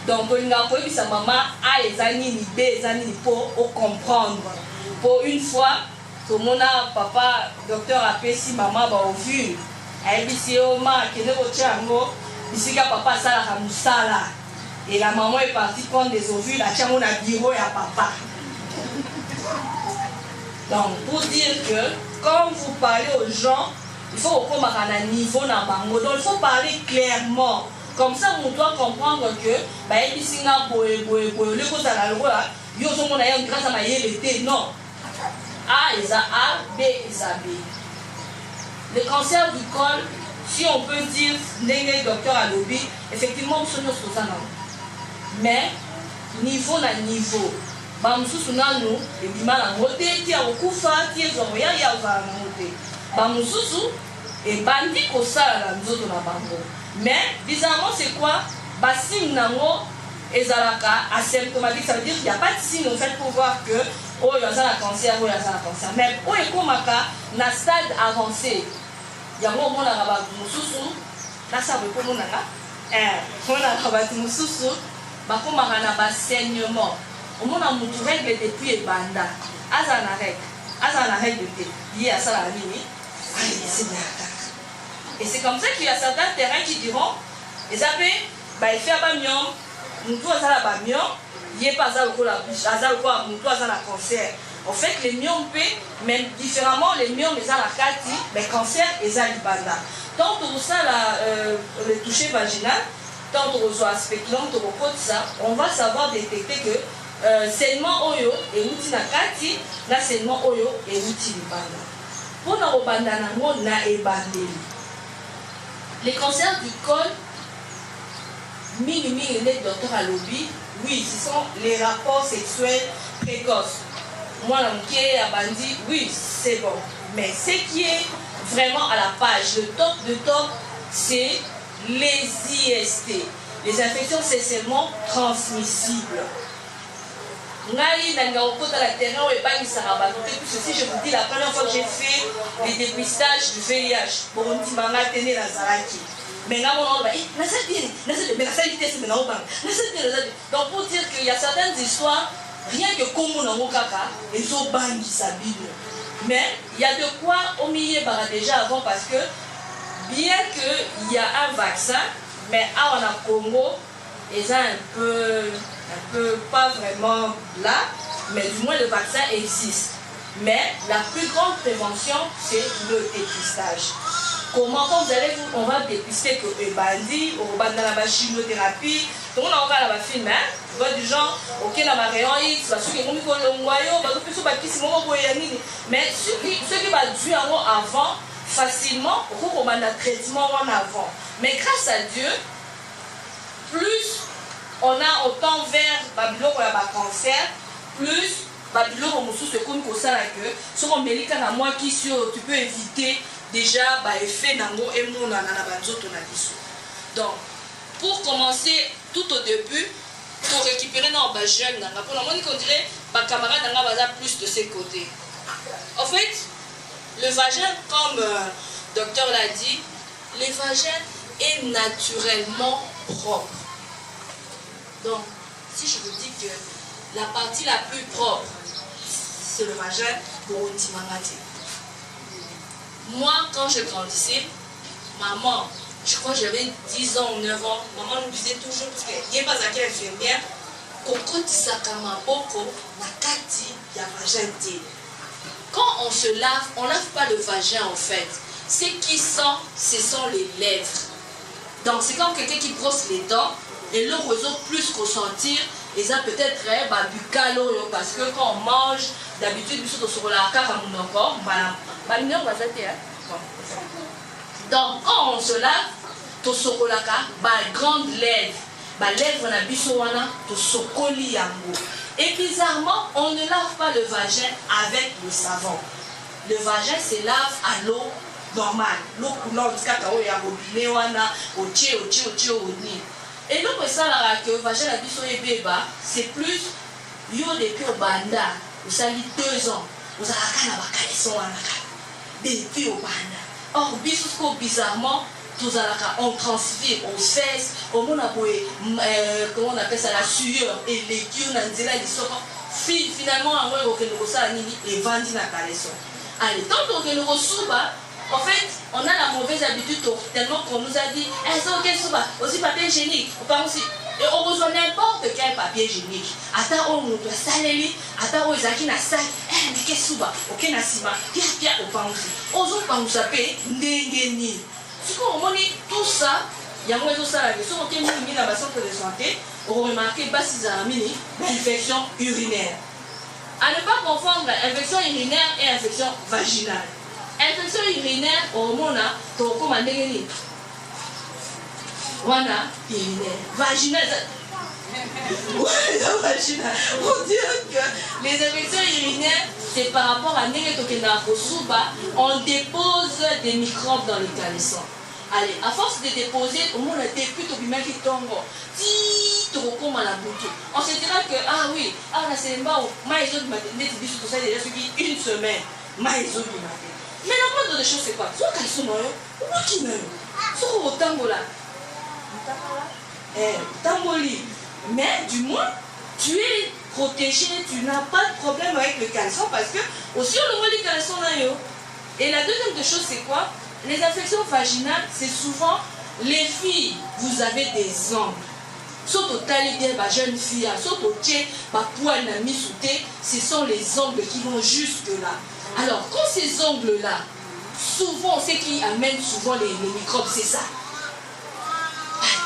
Donc, on a dit que sa maman a les années, les années pour comprendre. Pour une fois, tout le monde a, papa, docteur a fait si maman va au vu. Elle dit si on m'a qui ne veut pas ici que papa ça la ramoussala. Et la maman est partie prendre des ovules, la tiens on a bureau et à papa. Donc, pour dire que quand vous parlez aux gens, il faut qu'on ait un niveau dans bango. Donc il faut parler clairement. Comme ça, on doit comprendre que non. A est à A, B est à B. Le cancer du col, si on peut dire, docteur Alobi, effectivement, nous sommes tous ensemble. Mais, niveau na niveau, bamususu nanu ebima na ngote ti akufa ti ezoya ya ozala na ngote bamususu ebandi kosala na nzoto na bango. Mais bizarrement c'est quoi? Basim nango ezalaka asymptomatique, ça veut dire qu'il n'y a pas de signe en fait pour voir que oh il y a un cancer, oh il y a un cancer. Mais oh ekomaka na stade avancé. Yango mona ba mususu na sabe ko mona ka mona ka ba mususu ba ko na ba saignement. On a mutu règle depuis et banda. Azana règle de lié à ça la ligne. Et c'est comme ça qu'il y a certains terrains qui diront, ils appellent, il fait un mion, nous tous à la mion, il n'y a pas ça la bouche, nous tous à la cancer. En fait, les mions même différemment, les mions, mais à la kati, mais cancer et à l'ibanda. Tant que ça, le toucher vaginal, tant que vous spéculum, on va savoir détecter que seulement oyo et outil na kati, là seulement oyo et outil l'ibanda. Pour nous obanda na ebandeli. Les cancers du col, les docteur Alobi, oui, ce sont les rapports sexuels précoces. Moi, l'amitié a bandi, oui, c'est bon. Mais ce qui est vraiment à la page, le top, c'est les IST, les infections sexuellement transmissibles. Si je vous dis la première fois que j'ai fait les dépistages du VIH, pour une petite mais donc pour dire qu'il y a certaines histoires, rien que comme on a ils ont banni sa Bible. Mais il y a de quoi au milieu déjà avant parce que bien qu'il y a un vaccin, mais à Congo, ils ont un peu pas vraiment là, mais du moins le vaccin existe. Mais la plus grande prévention, c'est le dépistage. Comment quand vous allez, on va dépister que les bandits, on va dans la chimiothérapie, tout le monde va dans la film, tu vois du genre, ok, dans ma rayon X, parce que comme le noyau, mais ceux qui vont tuer avant, facilement, on a un traitement en avant. Mais grâce à Dieu, plus on a autant vers Babylone ou la cancer, plus Babylone on se compte que ça que sur un médicament à moi qui sur tu peux éviter déjà effet nango et mon donc pour commencer tout au début pour récupérer nos jeunes pour le moment qu'on dirait ma camarade n'a plus de ses côtés. En fait le vagin comme docteur l'a dit, le vagin est naturellement propre. Donc, si je vous dis que la partie la plus propre, c'est le vagin pour Timangati. Moi, quand je grandissais, maman, je crois que j'avais 10 ans ou 9 ans, maman nous disait toujours, parce qu'il n'y a pas à quelle infirmière, quand on se lave, on ne lave pas le vagin en fait. Ce qui sent, ce sont les lèvres. Donc, c'est comme quelqu'un qui brosse les dents. Et le réseau plus ressentir, et ça peut-être buccal parce que quand on mange, d'habitude, nous sommes sur la carte à mon encore. Donc, quand on se lave, tu sur la carte, grande lèvre, lèvre na bisowana, tu sokoli yango. Et bizarrement, on ne lave pas le vagin avec le savon. Le vagin se lave à l'eau normale. L'eau coulante, jusqu'à quand il y a robinet, au nid. Et donc, ça, que le vagin la biso et béba, c'est plus yo depuis au banda, vous avez 2 ans, vous avez un caleçon depuis au banda. Or, biso, bizarrement, on transfère aux fesses, au monde comment on appelle ça, la sueur et les culs, finalement, on va et vendre la caleçon. Allez, tant que nous recevons, en fait, on a la mauvaise habitude tellement qu'on nous a dit aussi papier hygiénique. Et on reçoit n'importe quel papier hygiénique. Attends, on nous doit saler, attends, on a salle. qu'est-ce que ok na sima kia opangusi ozo pangusa pe ndenge nini siko omoni tout ça yango ezosala ke soki oke mingi na bacentre de santé oremarke basi ezala mini infection urinaire. À ne pas confondre infection urinaire et infection vaginale. Infection urinaire omona tokoma ndenge nini wana urinaire vaginale. On dirait que les infections urinaires, c'est par rapport à on dépose des microbes dans les caleçons. Allez, à force de déposer, au moins on députe au bimel qui tombe. On se dira que, ah oui, ah là c'est pas maïso du matin, tout ça déjà suivi une semaine, maïso du matin. Mais la moindre des choses c'est quoi? Soit caleçon noyo, ou qui même, soit au tango là. Tamboli. Mais du moins, tu es protégé, tu n'as pas de problème avec le caleçon parce que aussi on voit les caleçons là. Et la deuxième des choses c'est quoi? Les infections vaginales, c'est souvent les filles, vous avez des ongles. Sauf au talibé, ma jeune fille, sauf au tché, ma poêle n'a mis sous thé, ce sont les ongles qui vont jusque là. Alors, quand ces ongles-là, souvent, ce qui amène souvent les microbes, c'est ça.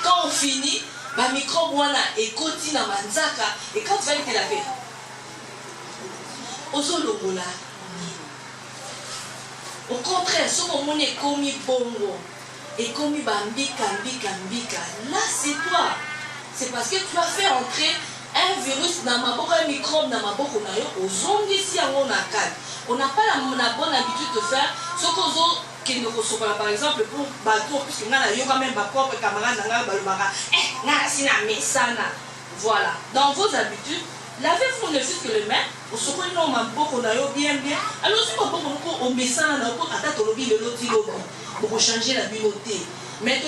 Quand on finit, ma microbe wana et continue à manzaka et quand tu vas te laver ozolobola au contraire ce qu'on est commis bongo et commis bambika là c'est toi, c'est parce que tu as fait entrer un virus dans ma boca, un microbe dans ma boca ici on n'a pas la bonne habitude de faire ce qu'on qui ne reçoit par exemple pour bateau puisque on a quand même ma propre camarade voilà dans vos habitudes lavez-vous ne fût que le main au second non ma beaucoup bien alors si on met ça pour attaquer le lobby le loti pour changer la binauté mais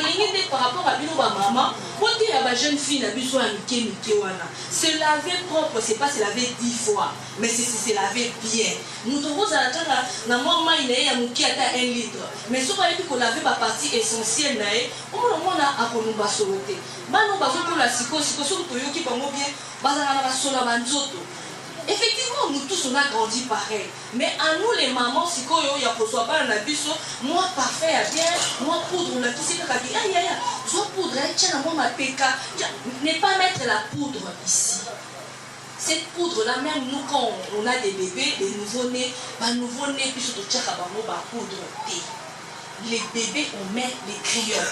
par rapport à bino maman quand il y a une jeune fille n'a besoin se laver propre c'est pas se laver 10 fois mais c'est se laver bien nous devons attendre na maman il est à muki à 1 litre mais si on a dit qu'on laver ma partie essentielle nae on a à qu'on nous basoloter nous basons pour la psychose surtout yoki bango bien bazana na basola banzoto. Effectivement, nous tous on a grandi pareil. Mais à nous les mamans, si quoi il y a pour soi pas un abisso, moi parfait à bien, moi poudre, on a tout ce qu'on a dit, aïe aïe aïe, soit poudre, tiens moi ma PK, ne pas mettre la poudre ici. Cette poudre là même nous quand on a des bébés, des nouveau-nés, puis surtout tiens ma poudre thé. Les bébés on met les crayons.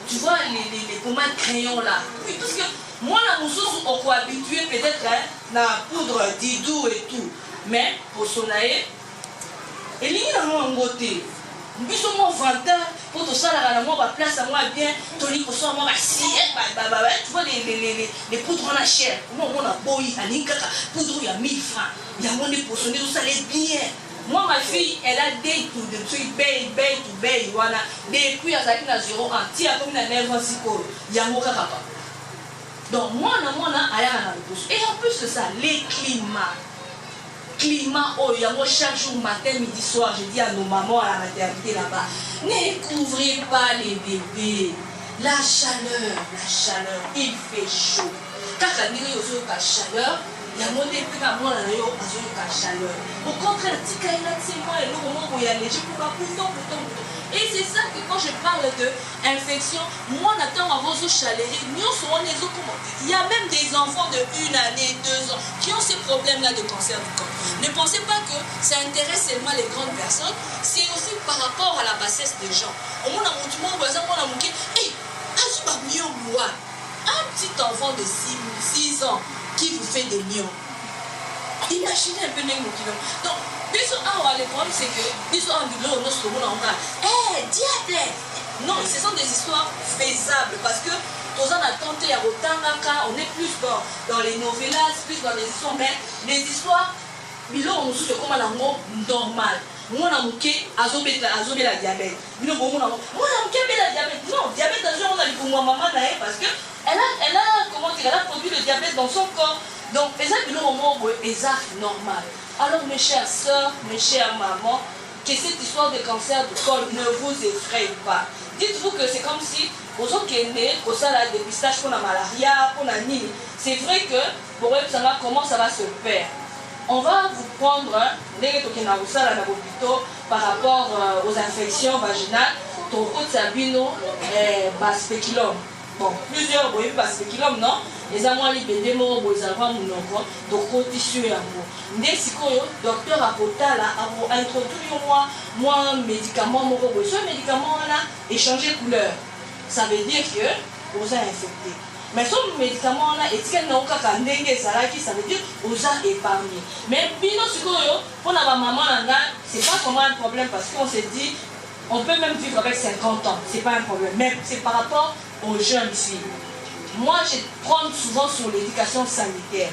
Tu vois les pommades crayons là. Oui, parce que moi, la moussous, on peut habituer peut-être à la poudre d'idou et tout. Mais pour son aïe, il y a un côté. Nous sommes en 20 ans, pour tout ça, la place à moi bien, Tony, pour ça, moi, tu vois les poudres en la chair. Moi, on a beau, il y a une poudre, il y a 1000 francs. Il y a un monde pour sonner, tout ça, les bien. Moi, ma fille, elle a des tout de trucs, bail, voilà. Depuis, elle a une zéro entier, comme une nerve psycho. Il y a un papa. Donc, moi, et en plus de ça, les climats. Climat, oh, il y a moi chaque jour, matin, midi, soir, je dis à nos mamans à la maternité là-bas, ne couvrez pas les bébés. La chaleur, il fait chaud. Quand il y a la chaleur, il y a mon début à moi, il y a la chaleur. Au contraire, il y a le moment où il y a les gens pour et c'est ça que quand je parle d'infection, moi, on attend à vos eaux chaleur. Il y a même des enfants de 1 année, 2 ans qui ont ces problèmes-là de cancer du corps. Ne pensez pas que ça intéresse seulement les grandes personnes, c'est aussi par rapport à la bassesse des gens. Au moins, un petit enfant de 6 ans qui vous fait des mions. Imaginez un peu les mots. Donc, le problème c'est que diable. Non, ce sont des histoires faisables parce que on est plus dans les novellas, plus dans les histoires, mais les histoires, c'est comme la mort normale. Moi, on a la diabète. Non, diabète, on a dit pour maman parce que elle a produit le diabète dans son corps. Donc, c'est normal. Alors, mes chères sœurs, mes chères mamans, que cette histoire de cancer du col ne vous effraie pas. Dites-vous que c'est comme si, aux autres qui sont nés, pour ça, la dépistage pour la malaria, pour la nini. C'est vrai que, pour eux, comment ça va se faire. on va vous prendre par rapport aux infections vaginales, spéculum. Bon, plusieurs spéculum, non? Les amants libérés, donc tissu docteur Apotala a introduit moi médicament, médicament là, échanger couleur. Ça veut dire que vous êtes infecté. Mais ce médicament là, ça veut dire aux a épargné. Mais pour la maman, c'est pas vraiment un problème parce qu'on s'est dit, on peut même vivre avec 50 ans, c'est pas un problème. Mais c'est par rapport aux jeunes filles. Moi, je prends souvent sur l'éducation sanitaire.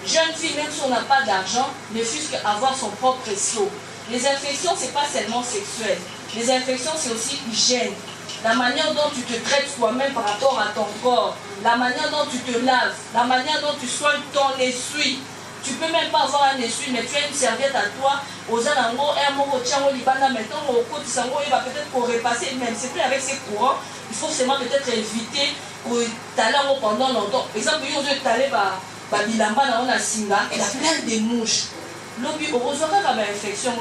Jeune fille, même si on n'a pas d'argent, ne fût-ce qu'avoir son propre seau. Les infections, c'est pas seulement sexuel. Les infections, c'est aussi hygiène. La manière dont tu te traites toi-même par rapport à ton corps, la manière dont tu te laves, la manière dont tu soignes ton essuie. Tu peux même pas avoir un essuie, mais tu as une serviette à toi. Aux alentours, maintenant, au côté il va peut-être pour repasser, même c'est plus avec ses courants. Il faut seulement peut-être éviter d'aller pendant longtemps. Par exemple, il y a bilamba, on a singa, il a plein de mouches. L'objet infection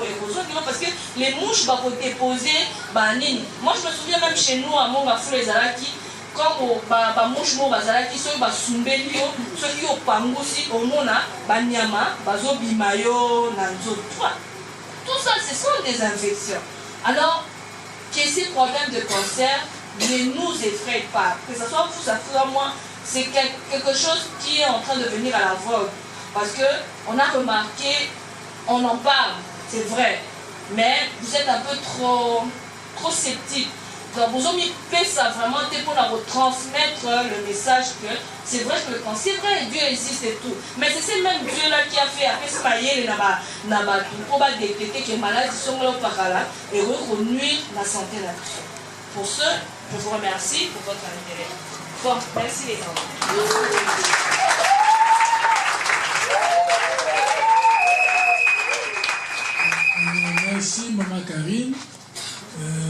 parce que les mouches vont déposer. Moi, je me souviens même chez nous, à mon les Alaki, comme mouche bazalaki, ceux qui sumbelio, ceux qui ont pangosi, au mona, banyama, bazo bimayo, nanzo. Tout ça, ce sont des infections. Alors, que ces problèmes de cancer ne nous effraient pas. Que ce soit vous, ça soit moi, c'est quelque chose qui est en train de venir à la vogue. Parce qu'on a remarqué, on en parle, c'est vrai, mais vous êtes un peu trop sceptique. Donc vous avez fait ça vraiment pour vous transmettre le message que c'est vrai que le cancer, c'est vrai, Dieu existe et tout. Mais c'est ce même Dieu-là qui a fait après ce maillot pour détecter que les maladies sont là par là et nuire la santé de la personne. Pour ce, je vous remercie pour votre intérêt. Bon, merci les enfants. Merci Maman Karine.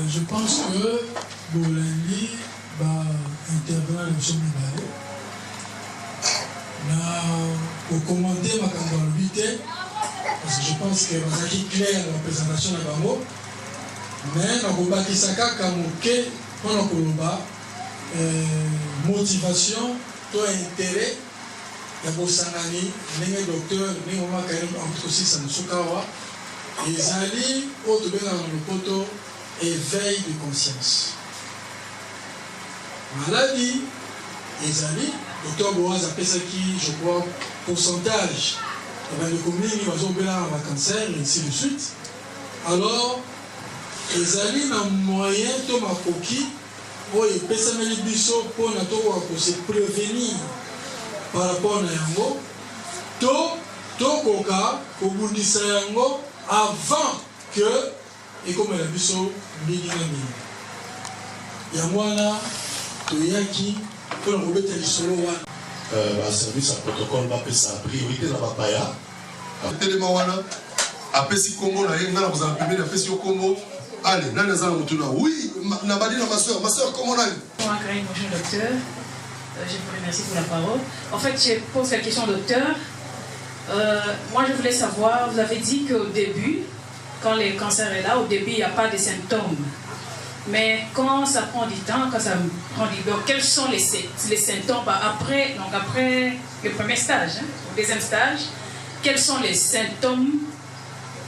Je pense que Bolandi va intervenir dans ce débat. Pour commenter ma candidature, parce que je pense que vous avez clair la présentation de Bango, mais on va kisaka kamuke pour motivation, toi intérêt, ya bosangani, n'est docteur, n'est Maman Karine en aussi Sansukawa. Ils allaient au dans le poteau éveil de conscience. Maladie, ils allaient, docteur Boaz appelle ça qui, je crois, pourcentage. Et bien, le communes, ils vont avoir un cancer, et ainsi de suite. Alors, ils allaient dans le moyen de ma coquille, où ils pèsent les bisous pour se prévenir par rapport à Yango. Tokoka, pour bundisa Yango, avant que, et comme la biso, Miginami. Yamwana, Toyaki, pour le remettre les solo. Service à protocole, sa priorité dans la Paya. Après, si Congo, vous avez publié la question Congo. Allez, oui, ma soeur, comment on a eu? Bonjour docteur, je vous remercie pour la parole. En fait, je pose la question au docteur. Moi, je voulais savoir, vous avez dit qu'au début, quand le cancer est là, au début, il n'y a pas de symptômes. Mais quand ça prend du temps, quand ça prend du temps, quels sont les symptômes après le premier stage, au deuxième stage, quels sont les symptômes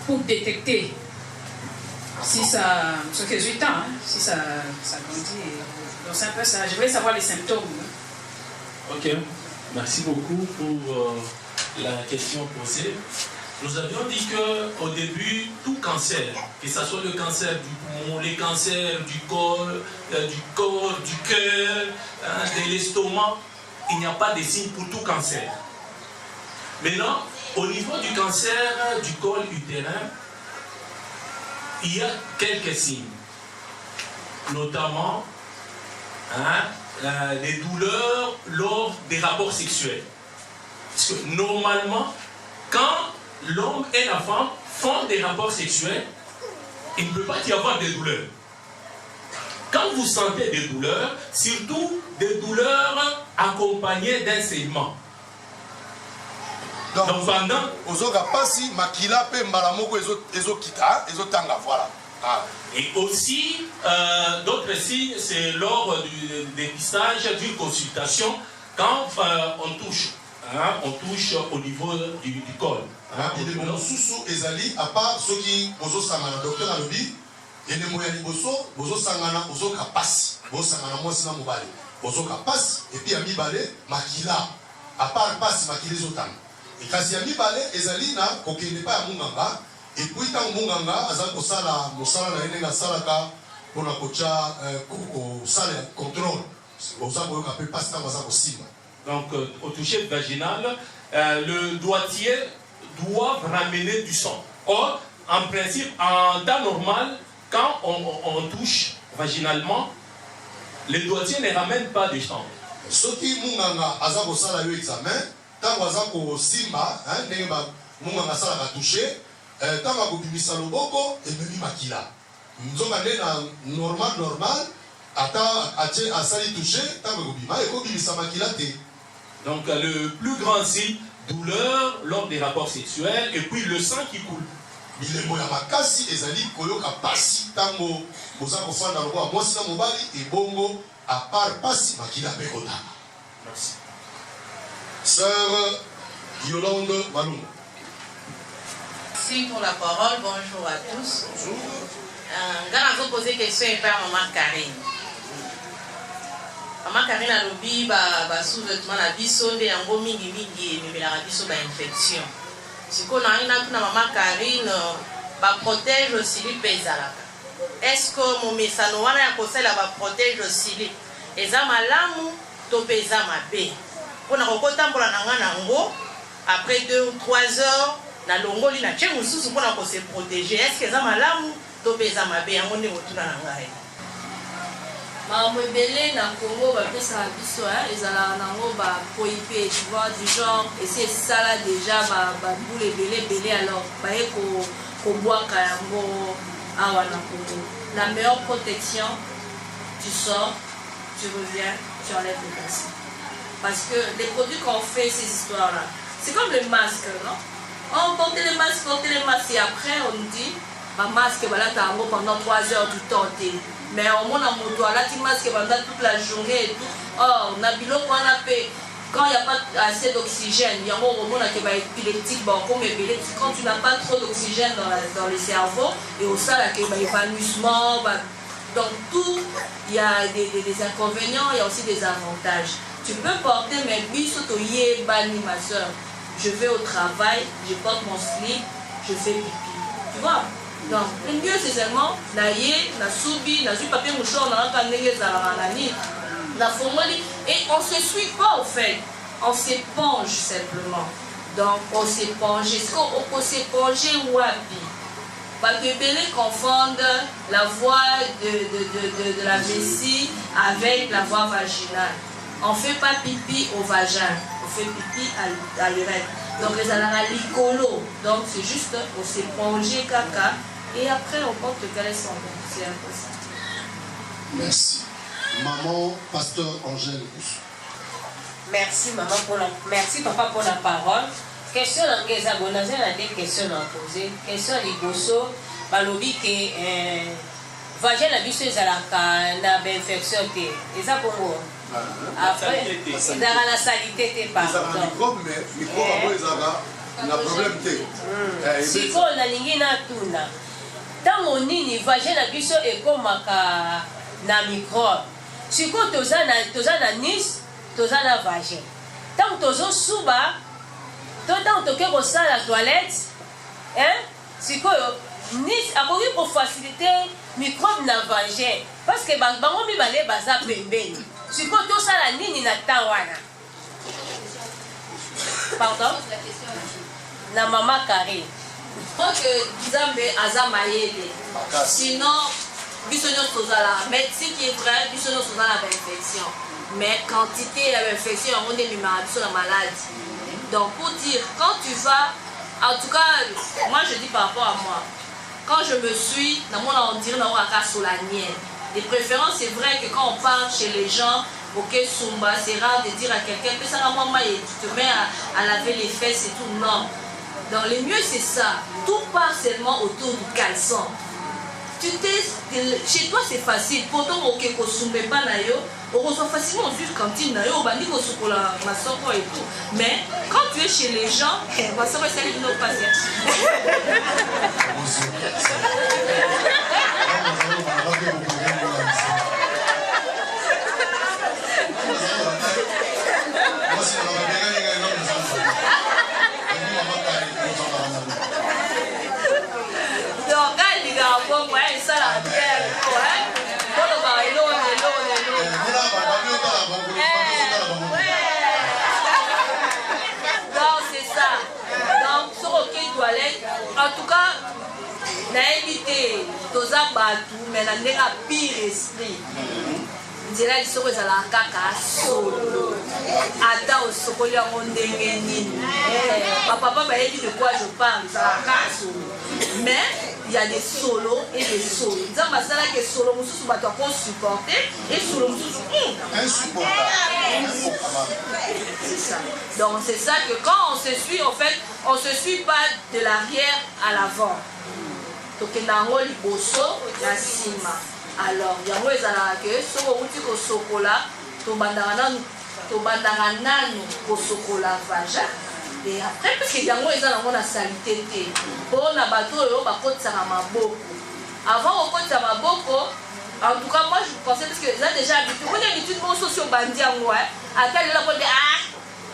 pour détecter si ça, ce que j'ai temps, si ça grandit. Donc c'est un peu ça. Je voulais savoir les symptômes. Ok, merci beaucoup pour la question posée. Nous avions dit qu'au début, tout cancer, que ce soit le cancer du poumon, les cancers du corps, du cœur, de l'estomac, il n'y a pas de signe pour tout cancer. Maintenant, au niveau du cancer du col utérin, il y a quelques signes, notamment les douleurs lors des rapports sexuels. Parce que normalement, quand l'homme et la femme font des rapports sexuels, il ne peut pas y avoir de douleurs. Quand vous sentez des douleurs, surtout des douleurs accompagnées d'un saignement. Donc pendant ozoka pasi makila pe mbala moko ezokita ezotanga voilà. Et aussi d'autres signes, c'est lors du dépistage, d'une consultation, quand on touche au niveau du col. Il est bon sous ezali à part ceux qui bozo sangana docteur alobi ene moya liboso bozo sangana ozoka pasi bozo sangana mwasi na mobali bozoka pasi et puis ami balé makila à part pasi makila ezotanga. Et kasi ami balé ezali na kokende pa ya munganga et puis tant munganga azali kosala mosala na ene na salaka pona kocha ko sala contrôle oza koyoka pe pasi tango aza kosima. Donc au toucher vaginal, le doigtier doit ramener du sang. Or, en principe, en temps normal, quand on touche vaginalement, le doigtier ne ramène pas de sang. Ce qui munganga aza kosala yo examen, tango aza kosimba, ndenge ba munganga sala ka toucher, tango akobimisa loboko ememi makila. Nzonga nde na normal, ata atie asali toucher, tango akobima ekobimisa makila te. Donc le plus grand signe, douleur lors des rapports sexuels et puis le sang qui coule. Bilemo ya makasi ezali koyoka pasi tango boza kofanda lokola mwasi na mobali ebongo à part pasi makila pe kotanga. Merci. Sœur Yolande Malunga. Merci pour la parole, bonjour à tous. Bonjour. Ngana vous poser question et pas maman Karine. Maman Karine a lobi ba sous-vêtement na biso nde yango mingi ememelaka biso ba infection. Siko na ina tuna maman Karine ba protège aussi li pezalaka. Est-ce que mon message wana ya kosala ba protège aussi li eza malamu to peza mabe? Pona kokotambola na ngana ngo après 2 ou 3 heures na longoli na tche mususu pona ko se protéger. Est-ce que eza malamu to peza mabe yango nde otuna na ngai? Mabele na Congo bapesa biso ezala nango ba poipe tu vois du genre et c'est ça là déjà ba boule belé alors baye ko boaka yango awa na Congo. La meilleure protection, tu sors, tu reviens, tu enlèves le casque. Parce que les produits qu'on fait ces histoires là, c'est comme le masque, non? On portait les masques et après on dit un masque voilà pendant 3 heures du temps. Mais au moins on moto là tu masque pendant toute la journée et tout. Or on a bilo quand il n'y a pas assez d'oxygène, il y a un moment qui va être épileptique, comme épileptique quand tu n'as pas trop d'oxygène dans le cerveau et au sein il y a évanouissement. Donc tout, il y a des inconvénients, il y a aussi des avantages. Tu peux porter mes bisots bani ma soeur. Je vais au travail, je porte mon slip, je fais pipi. Tu vois? Donc, le mieux c'est seulement naïe, na soubi, na papier mouchon, na et on se suit pas au fait, on s'éponge simplement. Donc on s'éponge. Est-ce qu'on s'éponge wapi? Parce que les confondent la voie de la vessie avec la voie vaginale. On fait pas pipi au vagin, on fait pipi à l'urètre. Donc les alara licolo. Donc c'est juste on s'éponge caca et après on porte le calais sans bon. C'est un peu ça. Merci. Maman, pasteur Angèle. Merci maman merci papa pour la parole. Question dans les abonnés, on a des questions à poser. Question liboso, balobi que vagin la biso ezalaka na infection te. Eza bongo. Après, ezalaka na salité te pardon. Microbe ezalaka na problème te. Siko na lingi na tuna. Tango nini vagin la biso ekomaka na microbe. Siko toza na nis, toza na vagin. Tant tozo suba, tant toke kosa la toilette, siko nis akoki pour faciliter microbe na vagin parce que bango mibale baza pembeni. Siko tosa la nini na tawana. Pardon? Na maman Karine. Donc Nzambe aza mayele. Sinon biso nyonso tozala, mais ce qui est vrai, biso nyonso tozala infection. Mais quantité d'infection, on est sur la maladie. Donc pour dire, quand tu vas, en tout cas, moi je dis par rapport à moi, quand je me suis, on dirait sur la nienne. De préférence, c'est vrai que quand on part chez les gens, ok, Sumba, c'est rare de dire à quelqu'un que ça va moi et tu te mets à laver les fesses et tout. Non. Donc le mieux c'est ça. Tout part seulement autour du caleçon. Chez toi c'est facile. Pourtant, ok, qu'on ne met pas naïo, on reçoit facilement au juge cantine naïo, on va dire qu'on se colle ma soko et tout. Mais quand tu es chez les gens, ma soko c'est une autre passer. En tout cas, n'a évité tous abattus, mais n'a pas pire esprit. Nzela lisoko ezala kaka solo. Ata osokoli yango ndenge nini. Papa bayebi de quoi je parle, ezala kaka solo. Mais il y a des solos et des solos. Nzamba asala ke solo mosusu bato ako supporter et solo mosusu insupportable. C'est ça. Donc c'est ça que quand on se suit, en fait, on se suit pas de l'arrière à l'avant. Donc nango liboso na sima. Alors yango ezala ke soko uti ko sokola to bandanga nanu ko sokola vaja. Et après parce que yango ezala ngona salité te. Pour na bato yo bakotsaka maboko. Avant okotsa maboko, en tout cas moi je pensais parce que là déjà habitué. On est habitué mon socio bandi yango attends là pour dire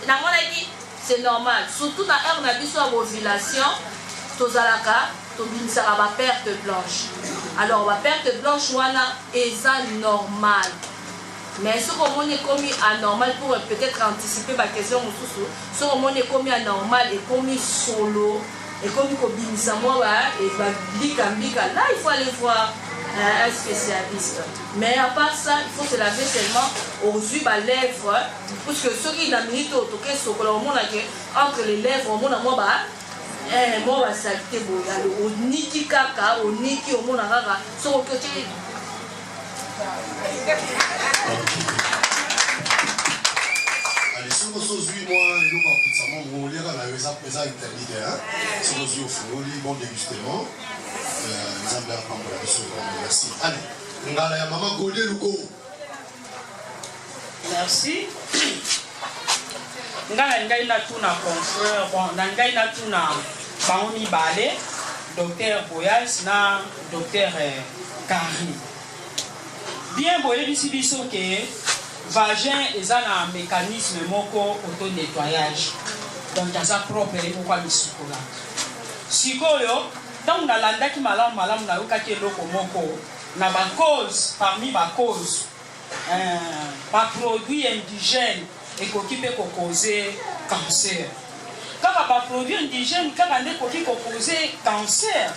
na mona dit c'est normal. Surtout dans heure na biso à ovulation, tozalaka tobinisaka ba perte blanche. Alors la perte blanche wana est normal. Mais ce qu'on est commis anormal pour peut-être anticiper ma question, ce qu'on est commis anormal et commis solo et commis kobimisa moi et blika là il faut aller voir un spécialiste. Mais à part ça, il faut se laver seulement aux yeux à lèvres parce que ceux qui n'ont minute au toqué entre les lèvres au monde moi moi va salter au niki kaka au niki au monde kaka sur le côté. Allez, si vous avez moi, nous avons un peu de interdit. Si vous avez un bon dégustement, nous allons prendre la question. Merci. Allez, nous allons maman Golé Luko. Merci. Ngai na tuna confrère, bon, ngai na tuna Baomi Balé, docteur Boyas na docteur Kari. Bien boye bisi biso ke vagin eza na mécanisme moko auto nettoyage. Donc ça propre et pourquoi bisukola. Sikoyo, tant on a landaki malamu na yokaki eloko moko na ba cause parmi ba cause ba produit indigène ekoki pe ko causer cancer. Kaka ba produit indigène kaka nde koki ko causer cancer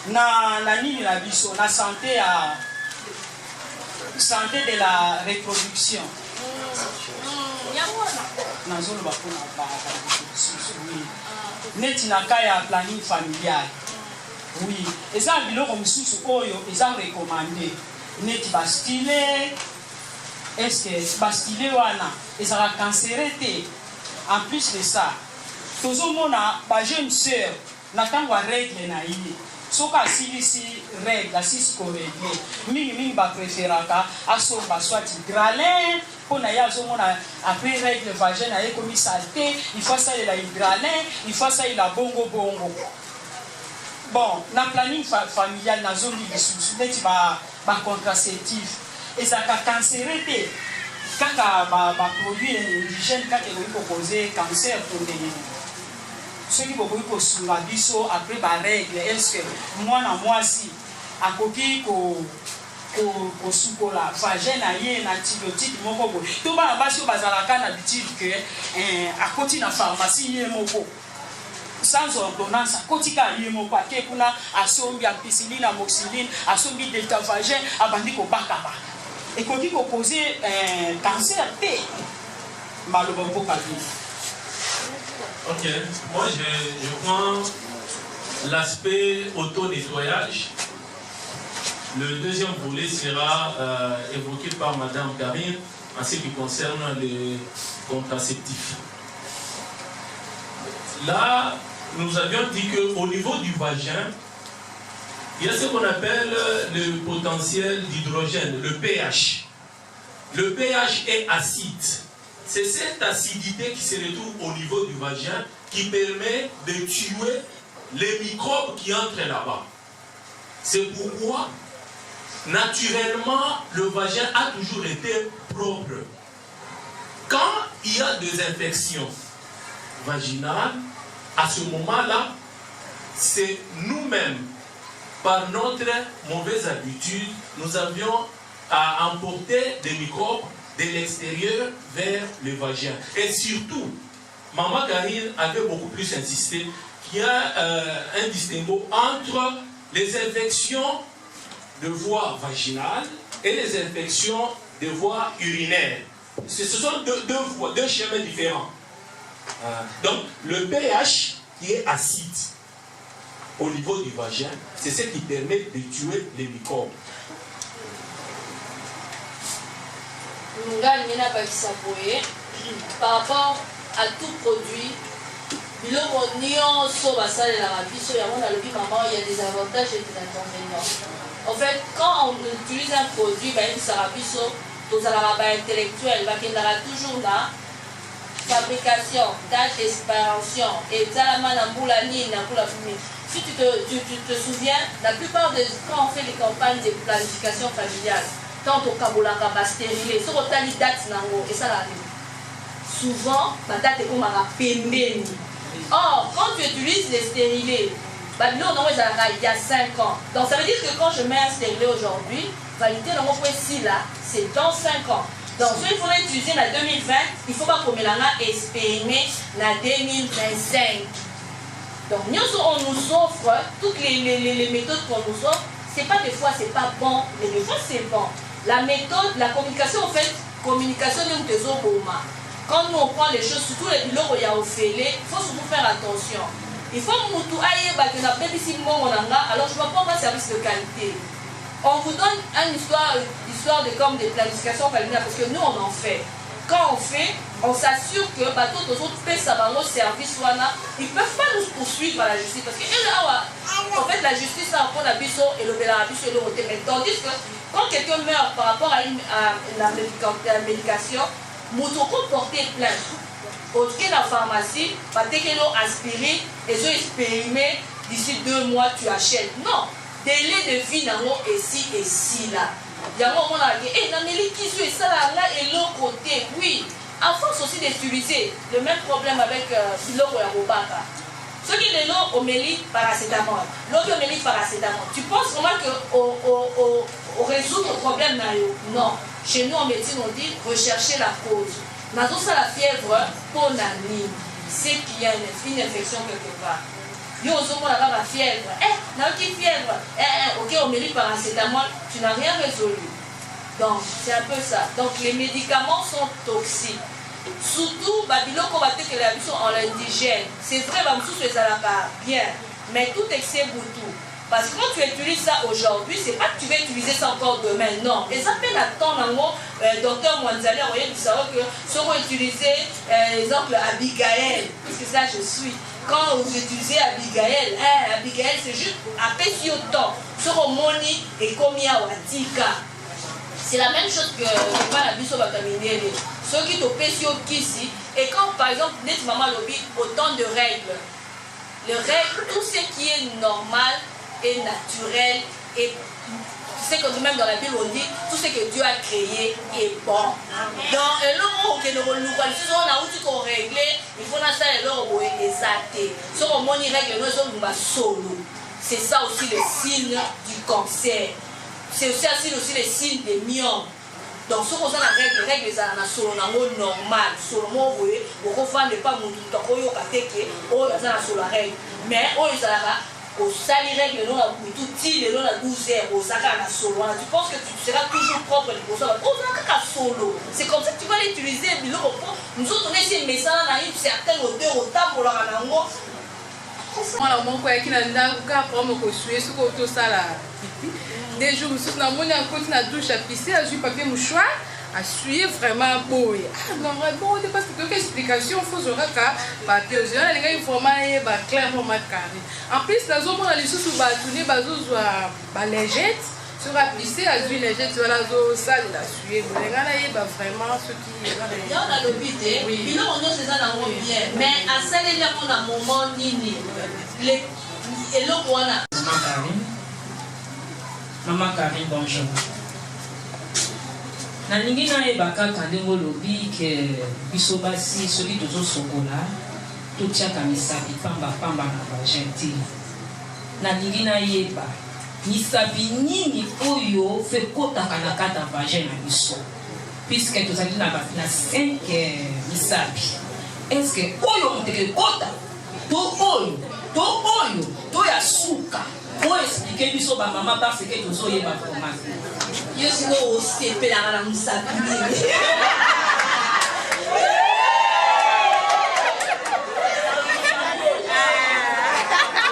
na nini na biso na santé de la reproduction. Neti na kaya planning familial. Oui, eza biloko misusu oyo eza recommandé. Neti bastile, est-ce que bastile wana ezala cancérité. En plus de ça, tozomona ba jeune sœur na tango règle na yé. Soka si règle, si corrélé. Mingi ba préféraka asomba soit hydralin pour na ya zomona après règle vagin na comme saleté, il faut ça il a hydralin, il faut ça il a bongo. Bon, na planning familial na zone lisusu neti ba contraceptif et ça ka cancérité. Kaka ba produit indigène kaka ko causer cancer pour des ceux qui beaucoup pour sur la biso après ba règle est-ce que moi na moi si akoki ko sukola vagin na ye na antibiotique moko bo to ba basi bazalaka na habitude que akoti na pharmacie ye moko sans ordonnance akotika ye moko ake kuna asombi ampicilline amoxicilline asombi deltavagin abandi ko bakaba ekoki ko poser cancer te maloba mboka bi. Ok, moi je prends l'aspect auto-nettoyage. Le deuxième volet sera évoqué par Madame Karine, en ce qui concerne les contraceptifs. Là, nous avions dit qu'au niveau du vagin, il y a ce qu'on appelle le potentiel d'hydrogène, le pH. Le pH est acide. C'est cette acidité qui se retrouve au niveau du vagin qui permet de tuer les microbes qui entrent là-bas. C'est pourquoi, naturellement, le vagin a toujours été propre. Quand il y a des infections vaginales, à ce moment-là, c'est nous-mêmes, par notre mauvaise habitude, nous avions à emporter des microbes de l'extérieur vers le vagin. Et surtout, Maman Karine avait beaucoup plus insisté qu'il y a un distinguo entre les infections de voie vaginale et les infections de voie urinaire. Ce sont deux chemins différents. Donc, le pH qui est acide au niveau du vagin, c'est ce qui permet de tuer les microbes. Par rapport à tout produit, il y a des avantages et des inconvénients. En fait, quand on utilise un produit, tous intellectuels, il y aura toujours là fabrication, date d'expiration, et si tu te souviens, la plupart des quand on fait les campagnes de planification familiale, quand on a stérilé, sur la date, et ça arrive. Souvent, la date est comme un pémé. Or, quand tu utilises les stérilés, il y a 5 ans. Donc ça veut dire que quand je mets un stérilé aujourd'hui, validité là, c'est dans 5 ans. Donc si il faut l'utiliser en 2020, il faut pas qu'on espérer en 2025. Donc nous, on nous offre toutes les méthodes qu'on nous offre. C'est pas des fois c'est pas bon, mais des fois c'est bon. La méthode, la communication, en fait, communication nous des quand nous on prend les choses, surtout les bilans où il y a au fêlé, il faut surtout faire attention. Il faut que nous alors je ne vois pas un service de qualité. On vous donne une histoire de comme des planifications familiales parce que nous on en fait. Quand on fait, on s'assure que tous les autres services ils ne peuvent pas nous poursuivre à la justice parce que en fait la justice a un abisso et le bélarabis et le roté. Tandis que quand quelqu'un meurt par rapport à la médication, nous devons porter plainte. Au cas de la pharmacie, aspirine et je expérimenté d'ici 2 mois tu achètes. Non, délai de vie et si là. Il y a un moment qui ça là et l'autre côté. Oui, à force aussi d'utiliser le même problème avec l'autre Robaka. Ceux qui l'ont homélie paracétamol, l'autre homélie paracétamol. Tu penses vraiment qu'on résout le problème? Non. Chez nous en médecine, on dit rechercher la cause. Dans la fièvre, pour l'année, c'est qu'il y a une infection quelque part. Il y a aussi la fièvre. Fièvre. Ok, on met du paracétamol, tu n'as rien résolu. Donc, c'est un peu ça. Donc, les médicaments sont toxiques. Surtout, Babylone, on va dire que les habits sont en indigène. C'est vrai, c'est bien. Mais tout excès boutou. Parce que quand tu utilises ça aujourd'hui, c'est pas que tu vas utiliser ça encore demain, non. Et ça fait attendre docteur Mwanzali, vous voyez, vous savez que si on utilisait l'exemple Abigail, parce que ça je suis, quand vous utilisez Abigail, Abigail c'est juste après si autant, sur Moni et Komia Watika. C'est la même chose que la biso bataminier. Ceux qui te pèsent ici, et quand par exemple, net maman lobby, autant de règles. Les règles, tout ce qui est normal, et naturel et tu sais que même dans la Bible on dit tout ce que Dieu a créé est bon. Donc l'homme que nous on a aussi qu'on régler il faut ça et l'homme exacté sur au moins règle nous sommes solo. C'est ça aussi le signe du cancer. C'est aussi le signe des myopes. Donc ce qu'on a la règle les ana solo normal solo mo voyez au fond ne pas mon temps koyo kateke o la solo règle mais on les a au sali règle non la tout il non la 12 heures au saka na solo tu penses que tu seras toujours propre pour ça au saka solo c'est comme ça que tu vas l'utiliser biloko nous autres on essaie mais ça na une certaine hauteur au tambola na ngo mwana moko ya kina ndako ka promo ko suer ce ko to sala des jours nous na moni en continue na douche à pisser à jouer papier mouchoir suivre vraiment boy. Ah non, bon, parce que quelle explication faut que bah théorie les gars informaient bah clairement carré. En plus la zone on a les sous bah tourner bah légette sur la piscine à une légette sur la zone salle la suivre. Les gars là bah vraiment ce qui dans le but oui il on nous c'est ça dans mon bien mais à celle là on a moment nini les et là on a Maman Karine, bonjour. Nalingi na yeba kaka ndenge olobi ke biso basi soki tozosokola totiaka misapi pamba na bagentile. Nalingi na yeba misapi nini oyo fe kotaka na kati ya vagin na biso puisque tozali na 5 misapi. Est-ce que oyo moteke kota to oyo to ya suka pour expliquer biso ba maman parce que tozoyeba vraiment yo sino osepelaka na mosapi nini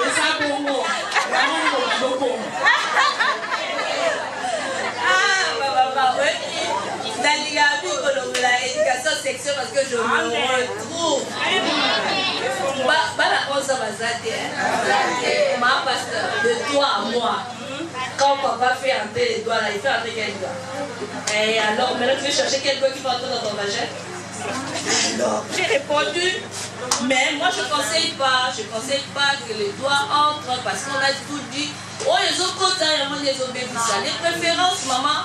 eza bongo nalinga bikolongola éducation sexuelle parce que je me retrouve bana oza baza te ma pasteur de toi à moi quand papa fait entrer les doigts là il fait entrer quel doigt et alors maintenant tu veux chercher quel doigt qui peut entrer dans ton vagin alors j'ai répondu mais moi je conseille pas que les doigts entrent parce qu'on a tout dit oh les autres les préférences maman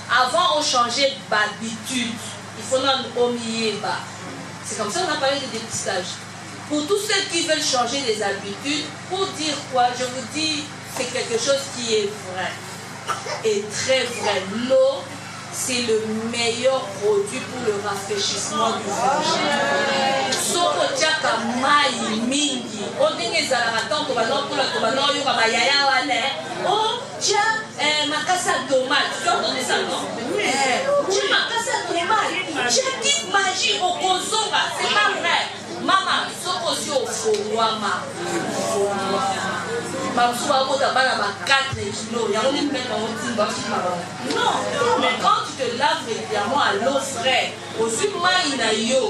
avant on changeait d'habitude il faut non oublier bas c'est comme ça qu'on a parlé de dépistage. Pour tous ceux qui veulent changer des habitudes, pour dire quoi, je vous dis, c'est quelque chose qui est vrai. Et très vrai. L'eau, c'est le meilleur produit pour le rafraîchissement du vagin. Soko tiaka mai mingi. On dit que ça va attendre pour oh, tiens, ma casse à tomate. Tu as entendu ça, non? Tiens, ma casse à tomate. J'ai dit magie au Kozonga. C'est pas vrai. Maman, soko si au Fouama. Non, mais quand tu te laves régulièrement à l'eau fraîche, aussi maïna yo,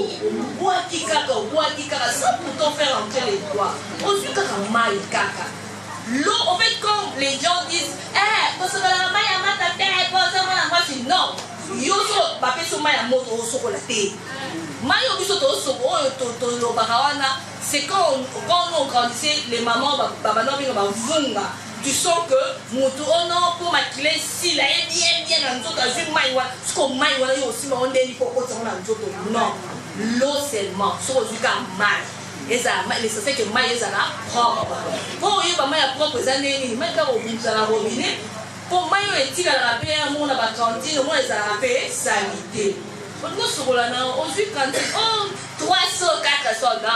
bois qui kaka, sans pourtant faire entrer les doigts. Aussi kaka maï kaka. L'eau, en fait, quand les gens disent, non, yo so bape so maïa moto au chocolaté. Maïo biso to soko to barawana. C'est quand on grandissait, les mamans, tu sens que mon tour, oh non, pour maquiller, si là, bien, dans tout cas, je maille, ce qu'on maille, aussi, mais on est non, l'eau seulement, ce qu'on dit mal. Et ça, c'est que maille, ça là, propre. Pour y avoir maille propre, ça n'est pas quand on ça la robinet. Pour maille, il y a la paix, on a la cantine, on a la paix, sanité. Nous, sur la on dit cantine, oh, 300, 400, non.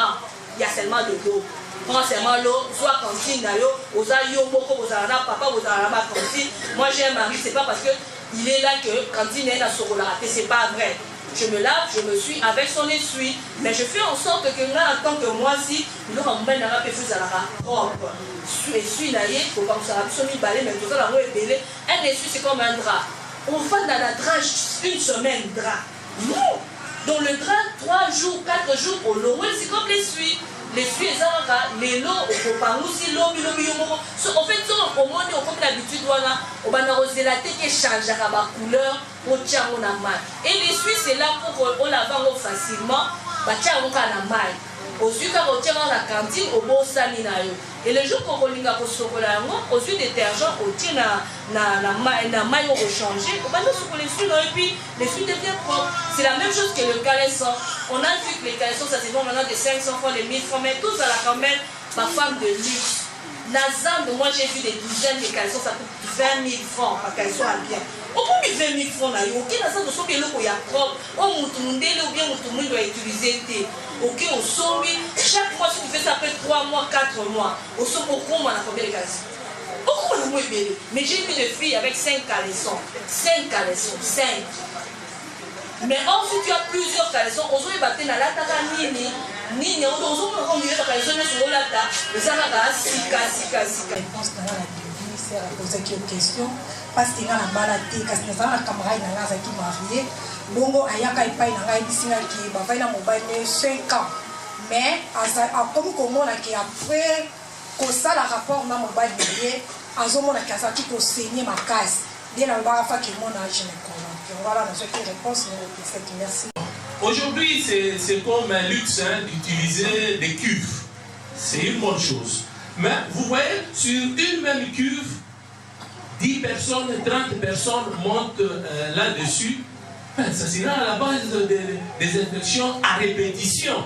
Il y a seulement de l'eau. Prends seulement l'eau, soit cantine d'ailleurs, aux aïeux, beaucoup, aux arabes, papa, aux arabes, cantine. Moi j'ai un mari, c'est pas parce qu'il est là que cantine est dans son rôle, c'est pas vrai. Je me lave, je me suis avec son essuie, mais je fais en sorte que là, en tant que moi, si nous avons un arabe et plus à la propre. Essuie d'ailleurs, pour comme ça, absolument balai, mais tout ça, la roue est belée. Un essuie, c'est comme un drap. On va dans la drap une semaine drap. Non! Dans le drap, 3 jours, 4 jours, au long, c'est comme l'essuie. L'essuie, les lots, au copain aussi, l'eau, en fait, au moins, on fait l'habitude, on va arroser la tête qui change la couleur, pour tirer mon amal. Et l'essuie, c'est là pour on la vend facilement, bah tiens, on a la maille. Aussi, quand on tient dans la cantine, au beau saminayo. Et le jour qu'on relingue au chocolat, aussi détergent, on tient la maille, on va changer, on va nous sur l'essuie, et puis l'essuie devient propre. C'est la même chose que le caleçon. On a vu que les caleçons, ça se vend maintenant de 500 francs, de 1000 francs, mais tous à la quand même, ma femme de luxe. Nazam, moi j'ai vu des dizaines de caleçons, ça coûte 20 000 francs, par caleçon à bien. Au bout de 20 000 francs, ok, dans ça, je bien le propre. On m'a dit, ou bien on doit utiliser. Ok, au sommet, chaque mois, si tu fais ça après 3 mois, 4 mois, au sommet, pourquoi on a combien de caleçons? Pourquoi on a moins belle? Mais j'ai vu des filles avec 5 caleçons. 5 caleçons, 5. Mais or, si tu as plusieurs caleçons, on se battre dans la taka nini, on se met dans caleçon sur la table, ça va sika. Je pense que la ministère a posé quelques questions parce qu'il y a la maladie, parce que les camarades qui mariés. bongo ayaka epai na ngai bisingaki bavai na mobali 5 ans mais akomi komonaki après kosala rapport na mobali na ye azomonaki azalaki kosenye makasi nde nalobaka faki mona gynécologue. Voilà notre réponse. Merci. Aujourd'hui, c'est comme un luxe d'utiliser des cuves. C'est une bonne chose. Mais vous voyez, sur une même cuve, 10 personnes, 30 personnes montent là-dessus. Ça sera à la base des infections à répétition.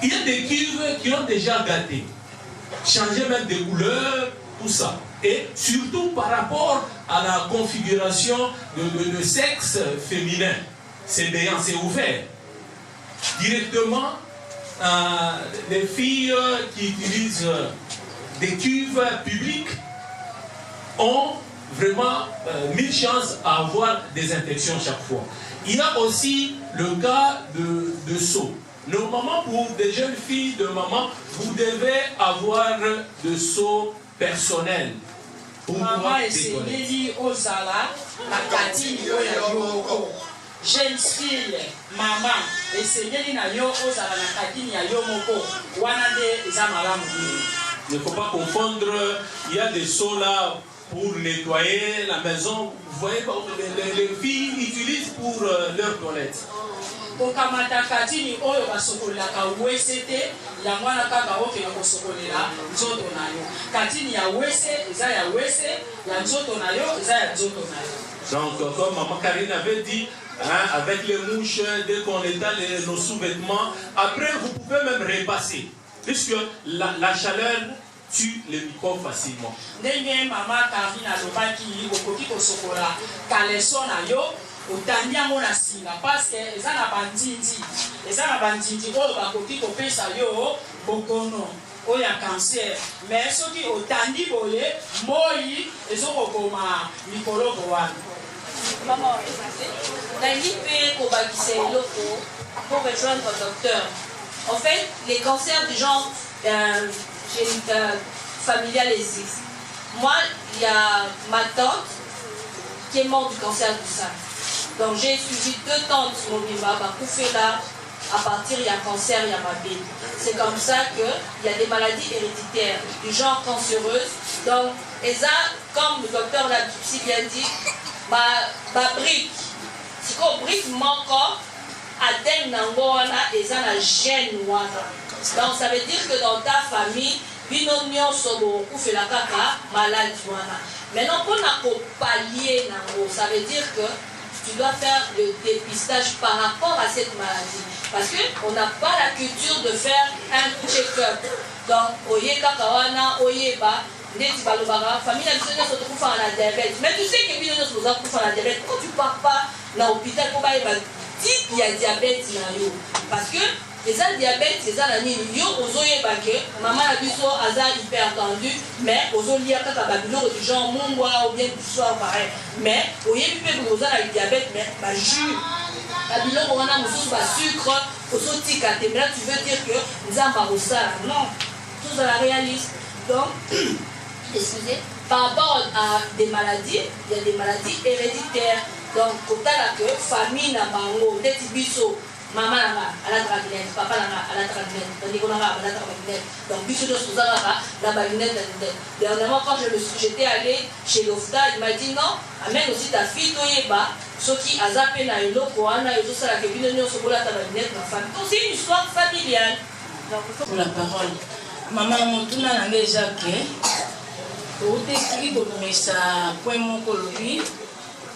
Il y a des cuves qui ont déjà gâté, changé même de couleur, tout ça. Et surtout par rapport à la configuration de sexe féminin. C'est béant, c'est ouvert. Directement, les filles qui utilisent des cuves publiques ont vraiment 1000 chances à avoir des infections chaque fois. Il y a aussi le cas de seau. Normalement, pour des jeunes filles de maman, vous devez avoir de seau personnel. Maman essayez ozala na katini yo ya yo. Jeune fille, maman essayez na yo ozala na katini ya yo moko. Wana de eza malamu. Il ne faut pas confondre, il y a des seaux là pour nettoyer la maison. Vous voyez, les filles utilisent pour leur toilette. Okamata katini oyo basokolaka wese te ya mwana kaka okela kosokolela nzoto na yo. Katini ya wese eza ya wese, ya nzoto na yo eza ya nzoto na yo. Donc comme maman Karine avait dit, avec les mouches, dès qu'on étale nos sous-vêtements, après vous pouvez même repasser, puisque la chaleur tue les microbes facilement. Ndenge maman Karine alobaki okoki kosokola kaleso na yo otandi yango na singa parce que eza na bandindi oyo bakoki kopesa yo bokono oyo ya cancer, mais soki otandi boye moi ezokokoma mikolobo wana. Maman, Nali peut kobakisa eloko pour rejoindre le docteur. En fait, les cancers du genre familial existent. Moi, il y a ma tante qui est morte du cancer du sein. Donc j'ai suivi 2 tantes Mobimba, Bakoufela, à partir il y a cancer, il y a ma bille. C'est comme ça qu'il y a des maladies héréditaires du genre cancéreuse. Donc, et ça, comme le docteur l'a si bien dit, ma brique, c'est qu'on brique manque à tel nangona et ça la gêne wana. Donc ça veut dire que dans ta famille, binonio sobo koufela kaka malade wana. Maintenant pour na pallier nango, ça veut dire que tu dois faire le dépistage par rapport à cette maladie. Parce qu'on n'a pas la culture de faire un check-up. Donc, oye kakawana, oye ba, neti balobara, famille la biso nyonso tokufa na diabète. Mais tu sais que bino nyonso toza kufa na diabète. Quand tu pars pas na hôpital pour ba type ya diabète na yo. Parce que les diabète, c'est ça la nini. Yo ozoye ba que maman la biso aza hyper tendu, mais ozolia kaka babilo du genre mongwa ou bien du soir pareil. Mais oye pipe oza la diabète mais ba jus. Babilo on a mususu ba sucre, ozotika te. Mais là tu veux dire que nzamba osala. Non. Tout ça la réalise. Donc excusez, par rapport à des maladies, il y a des maladies héréditaires. Donc, quand tu as famille, peut-être biso, maman a la draguinette, papa a la draguinette, Nicolas a la draguinette. Donc, biso de Suzanne a la draguinette. Dernièrement, quand j'étais allée chez l'OFTA, il m'a dit non, amène aussi ta fille, ceux qui a zappé na ilo, Koana, et tout ça, la kebine, nous sommes la draguinette, ma famille. Donc, c'est une histoire familiale. Pour la parole. Maman, mon tour n'a déjà que. Oteki komisa point moko lobi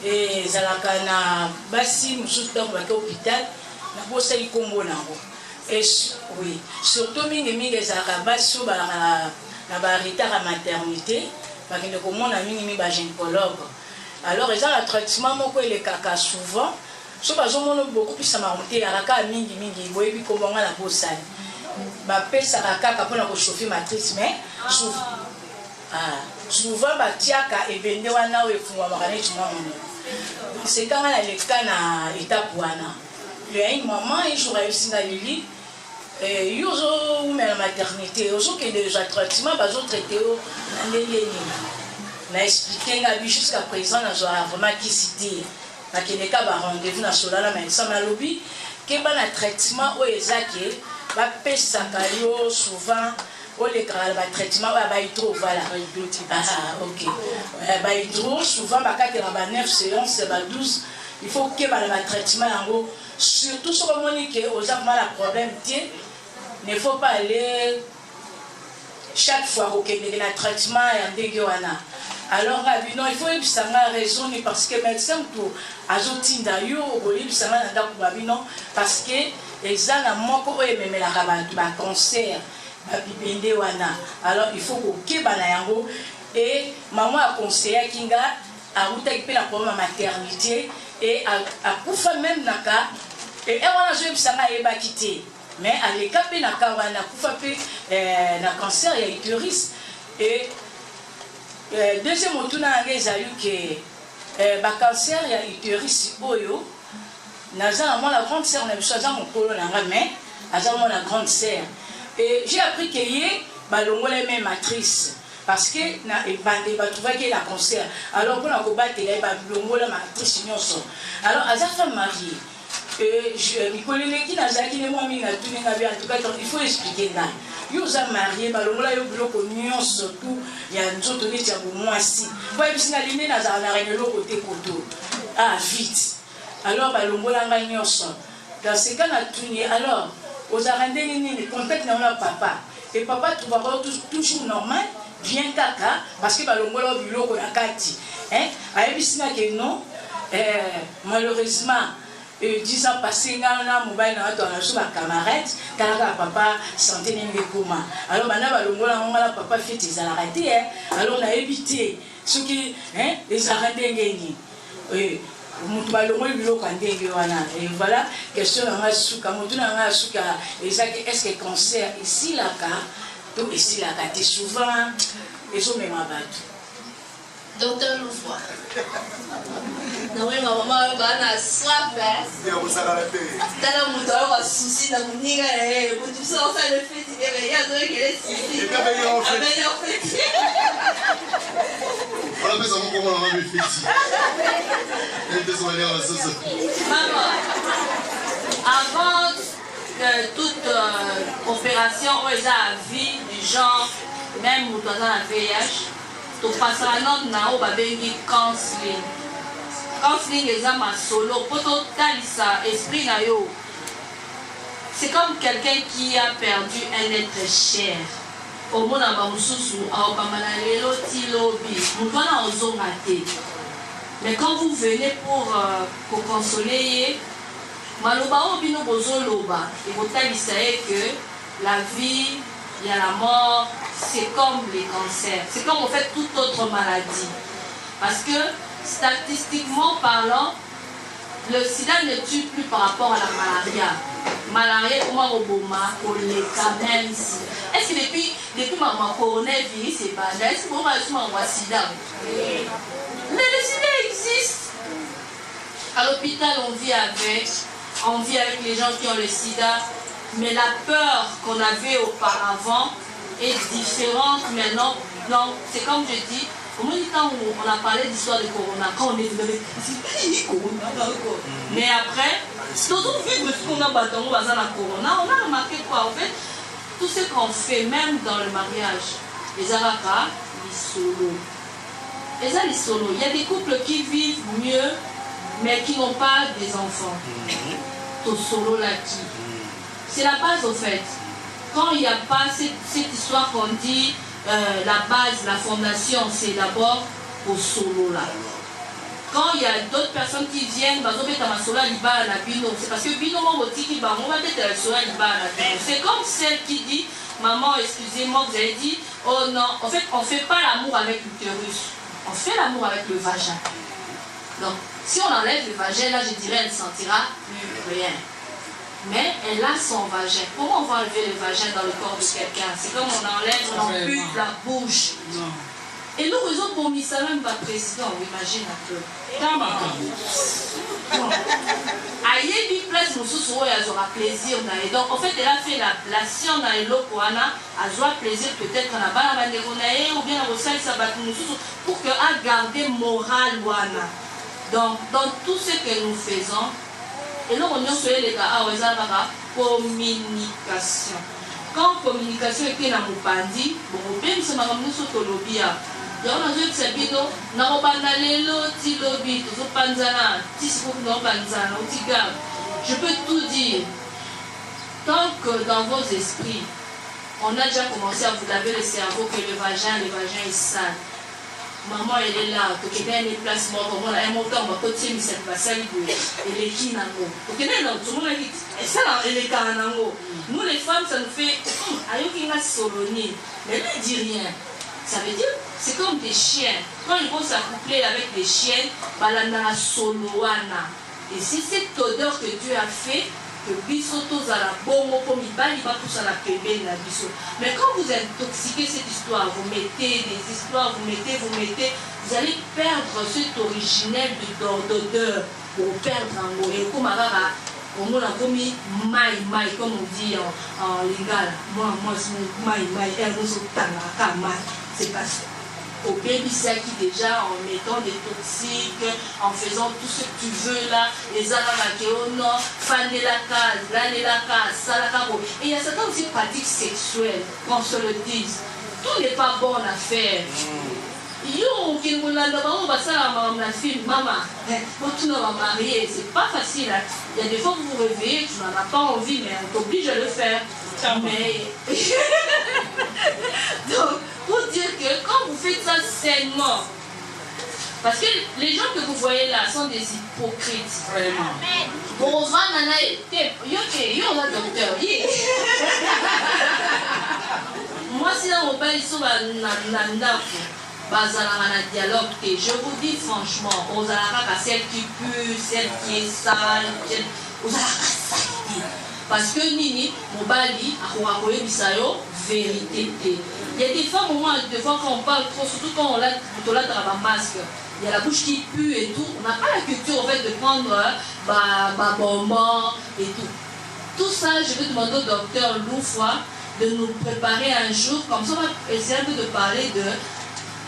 et zalaka na basi mususu tango bake hôpital na bosa ikombo nango et oui surtout mingi ezalaka basi na ba retard à maternité bakende komona mingi ba gynécologue alors ils ont un traitement moko elekaka souvent so bazomona beaucoup plus ça m'a monté alaka mingi boyebi kombonga na bosa bapesaka kaka mpona kochauffer matrice mais souvent batiaka ebende wana oyo efungwamaka neti mwa mono sekanga na leka na étape wana le une maman un jour ayosinga lili yo ozomela maternité ozokende eza traitement bazotraite yo na ndenge nini na explike nga bi jusqu'à présent nazwaka vraiment kisi te nakeleka barendez-vous na solala médecin nalobi ke bana traitement oyo eza ke bapesaka yo souvent olekaka na batraitement oyo bahydro voilà ok bahydro souvent bakatela ba 9 séances ba 12 il faut ke bana batraitement yango surtout soki omoni ke oza vraiment na problème te ne faut pas aller chaque fois kokendeke na traitement ya ndenge wana. Alors non, il faut yebisanga raison parce que médecin to azotinda yo boyebisanga na ndako babino parce que eza na moko oyo ememelaka bantu ba cancer babibende wana. Alors il faut kokeba na yango et maman a conseillé kinga awutaki pe na problème maternité et akufa même naka et wana zo yebisanga yebaki te mais aleka pe naka wana akufa pe na cancer ya utérus et deuxième otuna nanga ezali ke bacancer ya utérus oyo naza na mwana grande sœur na biso aza mokolo nanga mais aza mwana grande sœur et j'ai appris que ye balongola même matrice parce que na ebande batrouvaki la cancer alors mpona kobatela balongola matrice nyonso alors aza femme mariée mikolo eleki nazalaki ne mwa mingi natuninga bien en tout cas il faut expliquer ngai yo oza marie balongola yo biloko nyonso tu ya nzoto neti ya bomwasi po yebisi nga linde nazala na rene eloko te koto vite alors balongola ngai nyonso dans ce cas natuni alors ozalaka ndenge nini contact na yo na papa et papa trouvaka toujours normal bien kaka parce que balongola yo biloko na kati ayebisi nga ke non malheureusement 10 ans passés, na mobile na watu wana suma camarade kala papa santé ndenge koma alors bana balongola ngala papa fete za la raté alors na éviter ce qui les arrêter ngeni mutu balongola biloko ndenge wana et voilà question na suka mutu na suka ezaki est-ce que cancer ici la ka donc ici la ka souvent ezo mema batu Docteur Louvois. Non, oui, ma maman a soif. T'as mon doigt, on va souci dans mon nid. Pour tout ça, on s'en le fait. Il y a deux qui est ici. Et bien, en fait. On a fait ça comment on a fait ici. Maman, avant toute opération, on les a vie du genre, même où tu as un VIH. To passer notre nao babengi counseling. Counseling est ma solo. Poto talisa esprit na yo. C'est comme quelqu'un qui a perdu un être cher. Au monde à Bamususu, à Obamanalelo, Tilobi, nous voilà en zone ratée. Mais quand vous venez pour consoler, Maloba Obino Bozo Loba, et vous talisa que la vie, il y a la mort. C'est comme les cancers, c'est comme en fait toute autre maladie. Parce que statistiquement parlant, le sida ne tue plus par rapport à la malaria. Malaria, comment au Boma, au même ici. Est-ce que depuis ma coronavirus, c'est pas là? Est-ce que vous avez un sida? Mais le sida existe. À l'hôpital, on vit avec les gens qui ont le sida. Mais la peur qu'on avait auparavant est différente maintenant. Non, c'est comme je dis, au moment quand on a parlé d'histoire de Corona, quand on est venu mais après, tout vivre ce qu'on a battu dans la Corona, on a remarqué quoi en fait, tout ce qu'on fait, même dans le mariage, les Araka, les solos. Les solos, il y a des couples qui vivent mieux, mais qui n'ont pas des enfants. Tout solo là qui. C'est la base au fait. Quand il n'y a pas cette histoire qu'on dit, la base, la fondation, c'est d'abord au solo là. Quand il y a d'autres personnes qui viennent, c'est parce que c'est comme celle qui dit, maman, excusez-moi, vous avez dit, oh non, en fait, on ne fait pas l'amour avec l'utérus, on fait l'amour avec le vagin. Donc, si on enlève le vagin, là, je dirais, elle ne sentira plus rien. Mais elle a son vagin. Comment on va enlever le vagin dans le corps de quelqu'un? C'est comme on enlève, on ampute la bouche. Non. Et nous, raison pour Missa, même pas président, on imagine un peu. Aïe, bi place, nous sommes elle aura plaisir. Donc, en fait, elle a fait la science dans le Lokoana, elle aura plaisir peut-être qu'on a pas la ou bien au sein de sa pour qu'elle garde morale. Donc, dans tout ce que nous faisons, et là, on a sur les cas, communication. Quand communication était dans mon pandi, bon, même si je suis sur le lobby, il y a un autre sabino, n'a pas d'alelo, ti lobby, tout ça panzana, ti spouk non panzana, ti gab. Je peux tout dire. Tant que dans vos esprits, on a déjà commencé à vous laver le cerveau que le vagin est sale. Maman, elle est là, tu connais les places mortes, on a un montant, on va continuer cette passage, et les qui n'ont pas. Tu connais, tout le monde a dit, et ça, elle est canango. Nous, les femmes, ça nous fait, ayoki nga soloni, mais elle ne dit rien. Ça veut dire, c'est comme des chiens. Quand ils vont s'accoupler avec des chiens, balandana soloana. Et c'est cette odeur que Dieu a fait, que bisoto zala bongo pour mibali va tout ça la pébé la biso. Mais quand vous intoxiquez cette histoire, vous mettez des histoires, vous mettez, vous allez perdre cet originel d'odeur pour perdre un mot. Et comme on a commis maï, comme on dit en lingala. Moi, c'est maï, elle nous a c'est parce que au baby qui déjà en mettant des toxiques, en faisant tout ce que tu veux là, les arabakéono, fan de la case, là de la case, ça la cabo. Et il y a certaines aussi pratiques sexuelles, qu'on se le dise. Tout n'est pas bon à faire. Yo, qui nous l'a d'abord, ça la fille, maman, quand tu vas marier, c'est pas facile. Il y a des fois vous vous réveillez, tu n'en as pas envie, mais on t'oblige à le faire. Mais donc, pour dire que quand vous faites ça sainement, parce que les gens que vous voyez là sont des hypocrites, vraiment. Bon, on va yo, on a docteur. Moi, si là, on parle, ils sont dialogue. Je vous dis franchement, aux Arabes, celle qui pue, celle qui est sale, aux Arabes, parce que Nini, Mobali, Akouakoye Bisayo, vérité. Il y a des fois, quand on parle trop, surtout quand on a un masque, il y a la bouche qui pue et tout. On n'a pas la culture en fait de prendre ma bonbon et tout. Tout ça, je vais demander au docteur Loufoua de nous préparer un jour, comme ça on va essayer un peu de parler de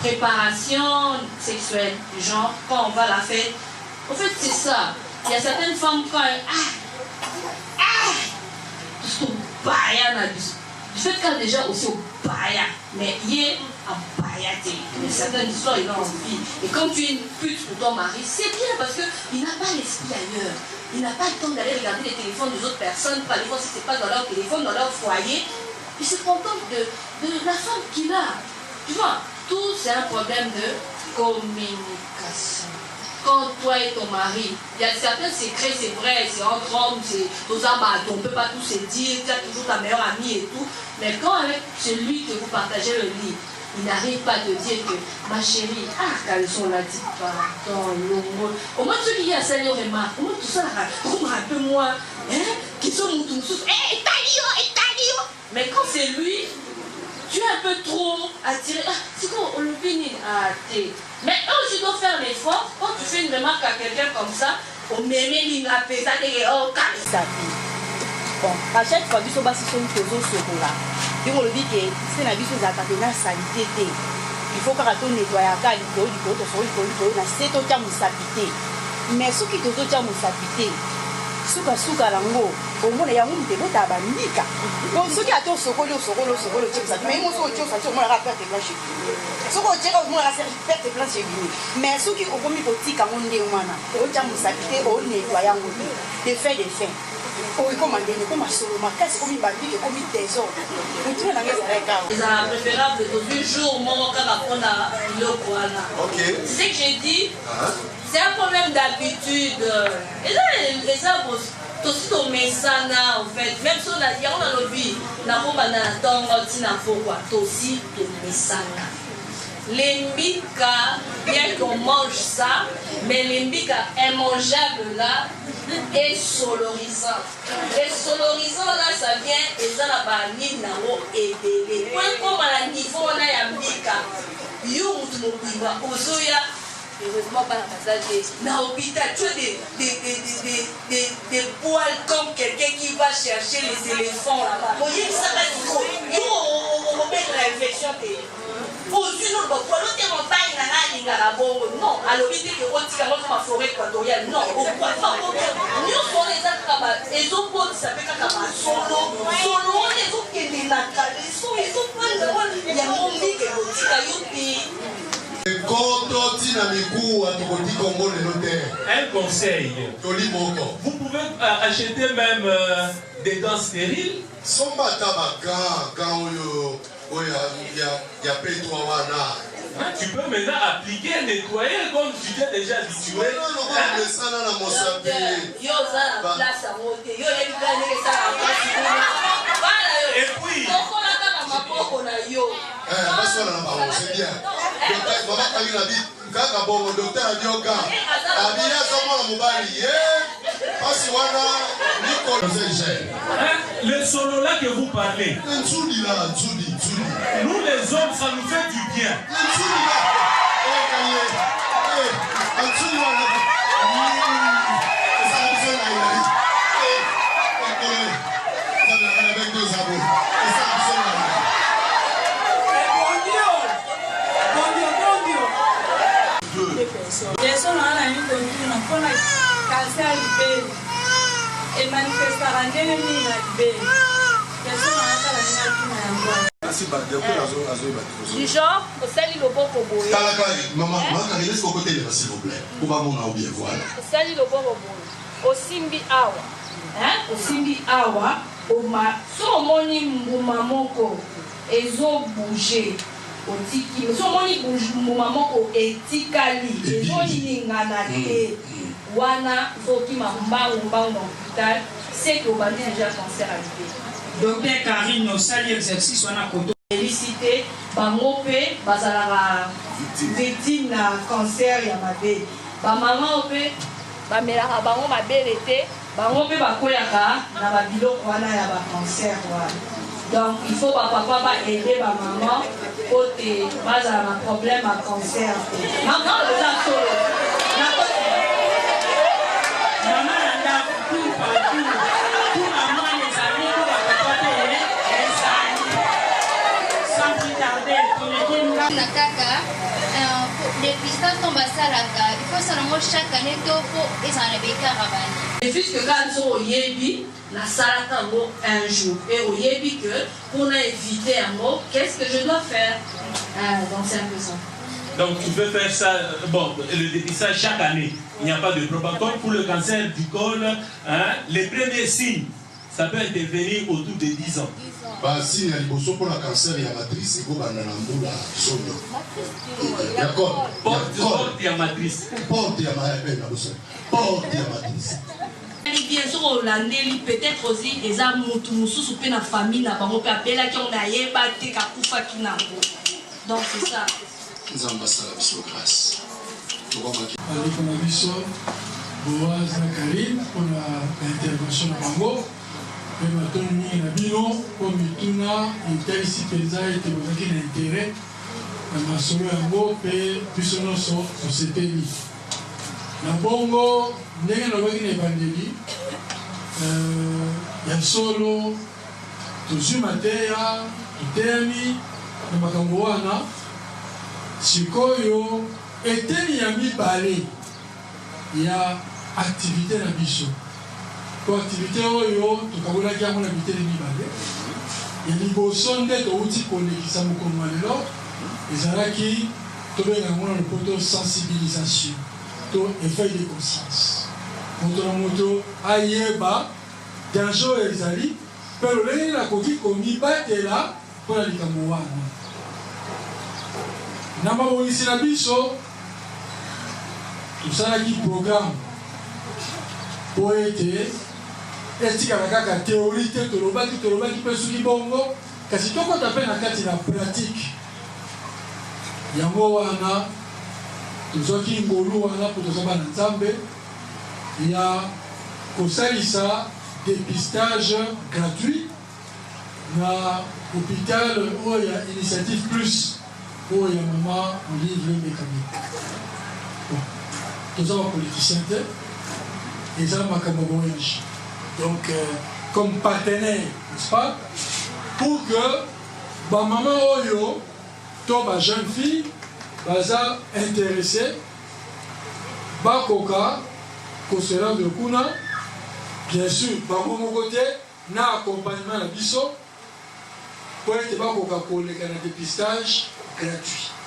préparation sexuelle, du genre quand on va à la fête. En fait, c'est ça. Il y a certaines femmes quand elles. Du fait qu'elle déjà aussi au baya, mais il est à bayaté. Mais certaines histoires, il a envie. Et quand tu es une pute pour ton mari, c'est bien parce qu'il n'a pas l'esprit ailleurs. Il n'a pas le temps d'aller regarder les téléphones des autres personnes pour aller voir si ce n'est pas dans leur téléphone, dans leur foyer. Il se contente de la femme qu'il a. Tu vois, tout c'est un problème de communication. Quand toi et ton mari, il y a certains secrets, c'est vrai, c'est entre hommes, c'est aux amas, on ne peut pas tout se dire, tu as toujours ta meilleure amie et tout. Mais quand avec celui que vous partagez le lit, il n'arrive pas à te dire que ma chérie, caleçon l'a dit, pardon, l'homme. Au moins ceux qui y a ça, ils remarquent, au moins tout ça, un peu moins, qui sont moutons, Italio. Mais quand c'est lui, tu es un peu trop attiré. C'est quoi, on le finit. Mais eux aussi doivent faire l'effort. Quand tu fais une remarque à quelqu'un comme ça, on met les ça bon, à chaque fois que nous sommes là, on le dit que c'est la vie de la sanité. Il faut que tu nettoies la mais ce qui te dit, suka lango omona yango mutebota bandika donc soki ato sokolo tshisa mais mo so tshisa tshomona ka perte blanche soko tsheka mo la perte blanche bini mais soki okomi kotika ngonde mwana o tshia musapite o netwa yango de fait o commandé comme solo makasi komi bandike komi désordre mutu na ngeza reka ça préférable de jour mon kaka pona loko wana OK c'est ce que j'ai dit. C'est un problème d'habitude. Et là, les arbres, aussi ton message, en fait, même si on a dit, on a lobby, on a pas de aussi ton message. Les mbika, bien qu'on mange ça, mais les mbika immangeables là, est solorisant. Les solorisants là, ça vient, et ça n'a pas ni nao aider. Comme à la niveau, on a un mbika, you ou ozoya. Heureusement pas la massage. Dans l'hôpital, tu as des poils comme quelqu'un qui va chercher les éléphants là-bas. Vous voyez, ça va être trop. On va mettre l'infection. ozwi no bakwalo te montagne na nga alingaka bongo non alobi te ke otika ngo ma forêt équatoriale non okwafa nyonso wana eza kaka ezobotisa mpe kaka basolo solo wana ezokende na kala ezopanda wana yango mbike kotika yo te. Un conseil. Vous pouvez acheter même des dents stériles. Tu peux maintenant appliquer, nettoyer comme tu t'es déjà habitué. Et puis, c'est bien. le solo là que vous parlez, nous les hommes, ça nous fait du bien. Yesu naona niko njuna mpona kansa ya libeli emanifestaka ndenge nini na libeli Yesu naona kala nini akina yango du genre osali loboko boye osali loboko boye osimbi awa so omoni mbuma moko ezobouge otiki so omoni mbuma moko etikali ezolingana te wana fokima mbangu na hôpital c'est que obandi déjà cancer à l'idée. Docteur Karine osali exercice wana koto félicité bango mpe bazalaka victime na cancer ya mabele bamama mpe bamelaka bango mabele te bango mpe bakweyaka na babiloko wana ya bacancer wana. Donc il faut papa aider ma maman côté base à un problème à cancer. Maman le solo. Maman a tout partout. Tout maman les amis pour la papa sans plus tarder pour les Nakaka dépistage tombe à Salaka. Il faut seulement chaque année pour et ça ne béca rabani. Et puisque quand on yebi la salata un jour et au yebi que pour éviter un mot, qu'est-ce que je dois faire? Donc c'est un peu ça. Donc tu peux faire ça, bon, le dépistage chaque année. Il n'y a pas de problème. Comme pour le cancer du col, les premiers signes, ça peut intervenir autour de 10 ans. Si il y a pour le cancer, il y a matrice, il y a d'accord. Porte et matrice. Porte et matrice. Bien sûr, Hollandais, peut-être aussi, ils ont moutoussou pe na famille na bango pe apela ki on a yeba te ka kufa ki na ngo. Donc c'est ça. Nous avons passé la mission grâce. Avec la mission Boaz Karine pour l'intervention de bango. Et maintenant, nous avons bino pour mituna et tel si penza et te bozaki na intérêt na masolo yango pe biso nyonso société ni. Na bongo ndenge nalobaki na evangeli ya solo tozwi mateya toteyami na makambo wana sikoyo eteni ya mibale ya activité na biso po activité oyo tokabonaki yango na biteni mibale ya liboso nde touti kolekisa mokolo wa lelo ezalaki tobenga yango na lopoto sensibilisation to effet de conscience. Moto na moto ayeba danger ezali pe lolenge na koki komibatela mpona likambo wana. Na mabongisi na biso tosalaki programme po ete etikala kaka théorie te tolobaki mpe soki bongo kasi tokota mpe na kati na pratique yango wana tozwaki ngolu wana po toza bana nzambe ya kosalisa dépistage gratuit na hôpital oyo ya initiative plus oyo ya mama Olive mécanique. Toza bapoliticien te eza makambo boyage. Donc comme partenaire, n'est-ce pas, pour que bamama oyo to ba jeune fille baza intéressé bakoka ko se rendre kuna bien sûr bango moko te na accompagnement na biso pour ete bakoka koleka na dépistage gratuit.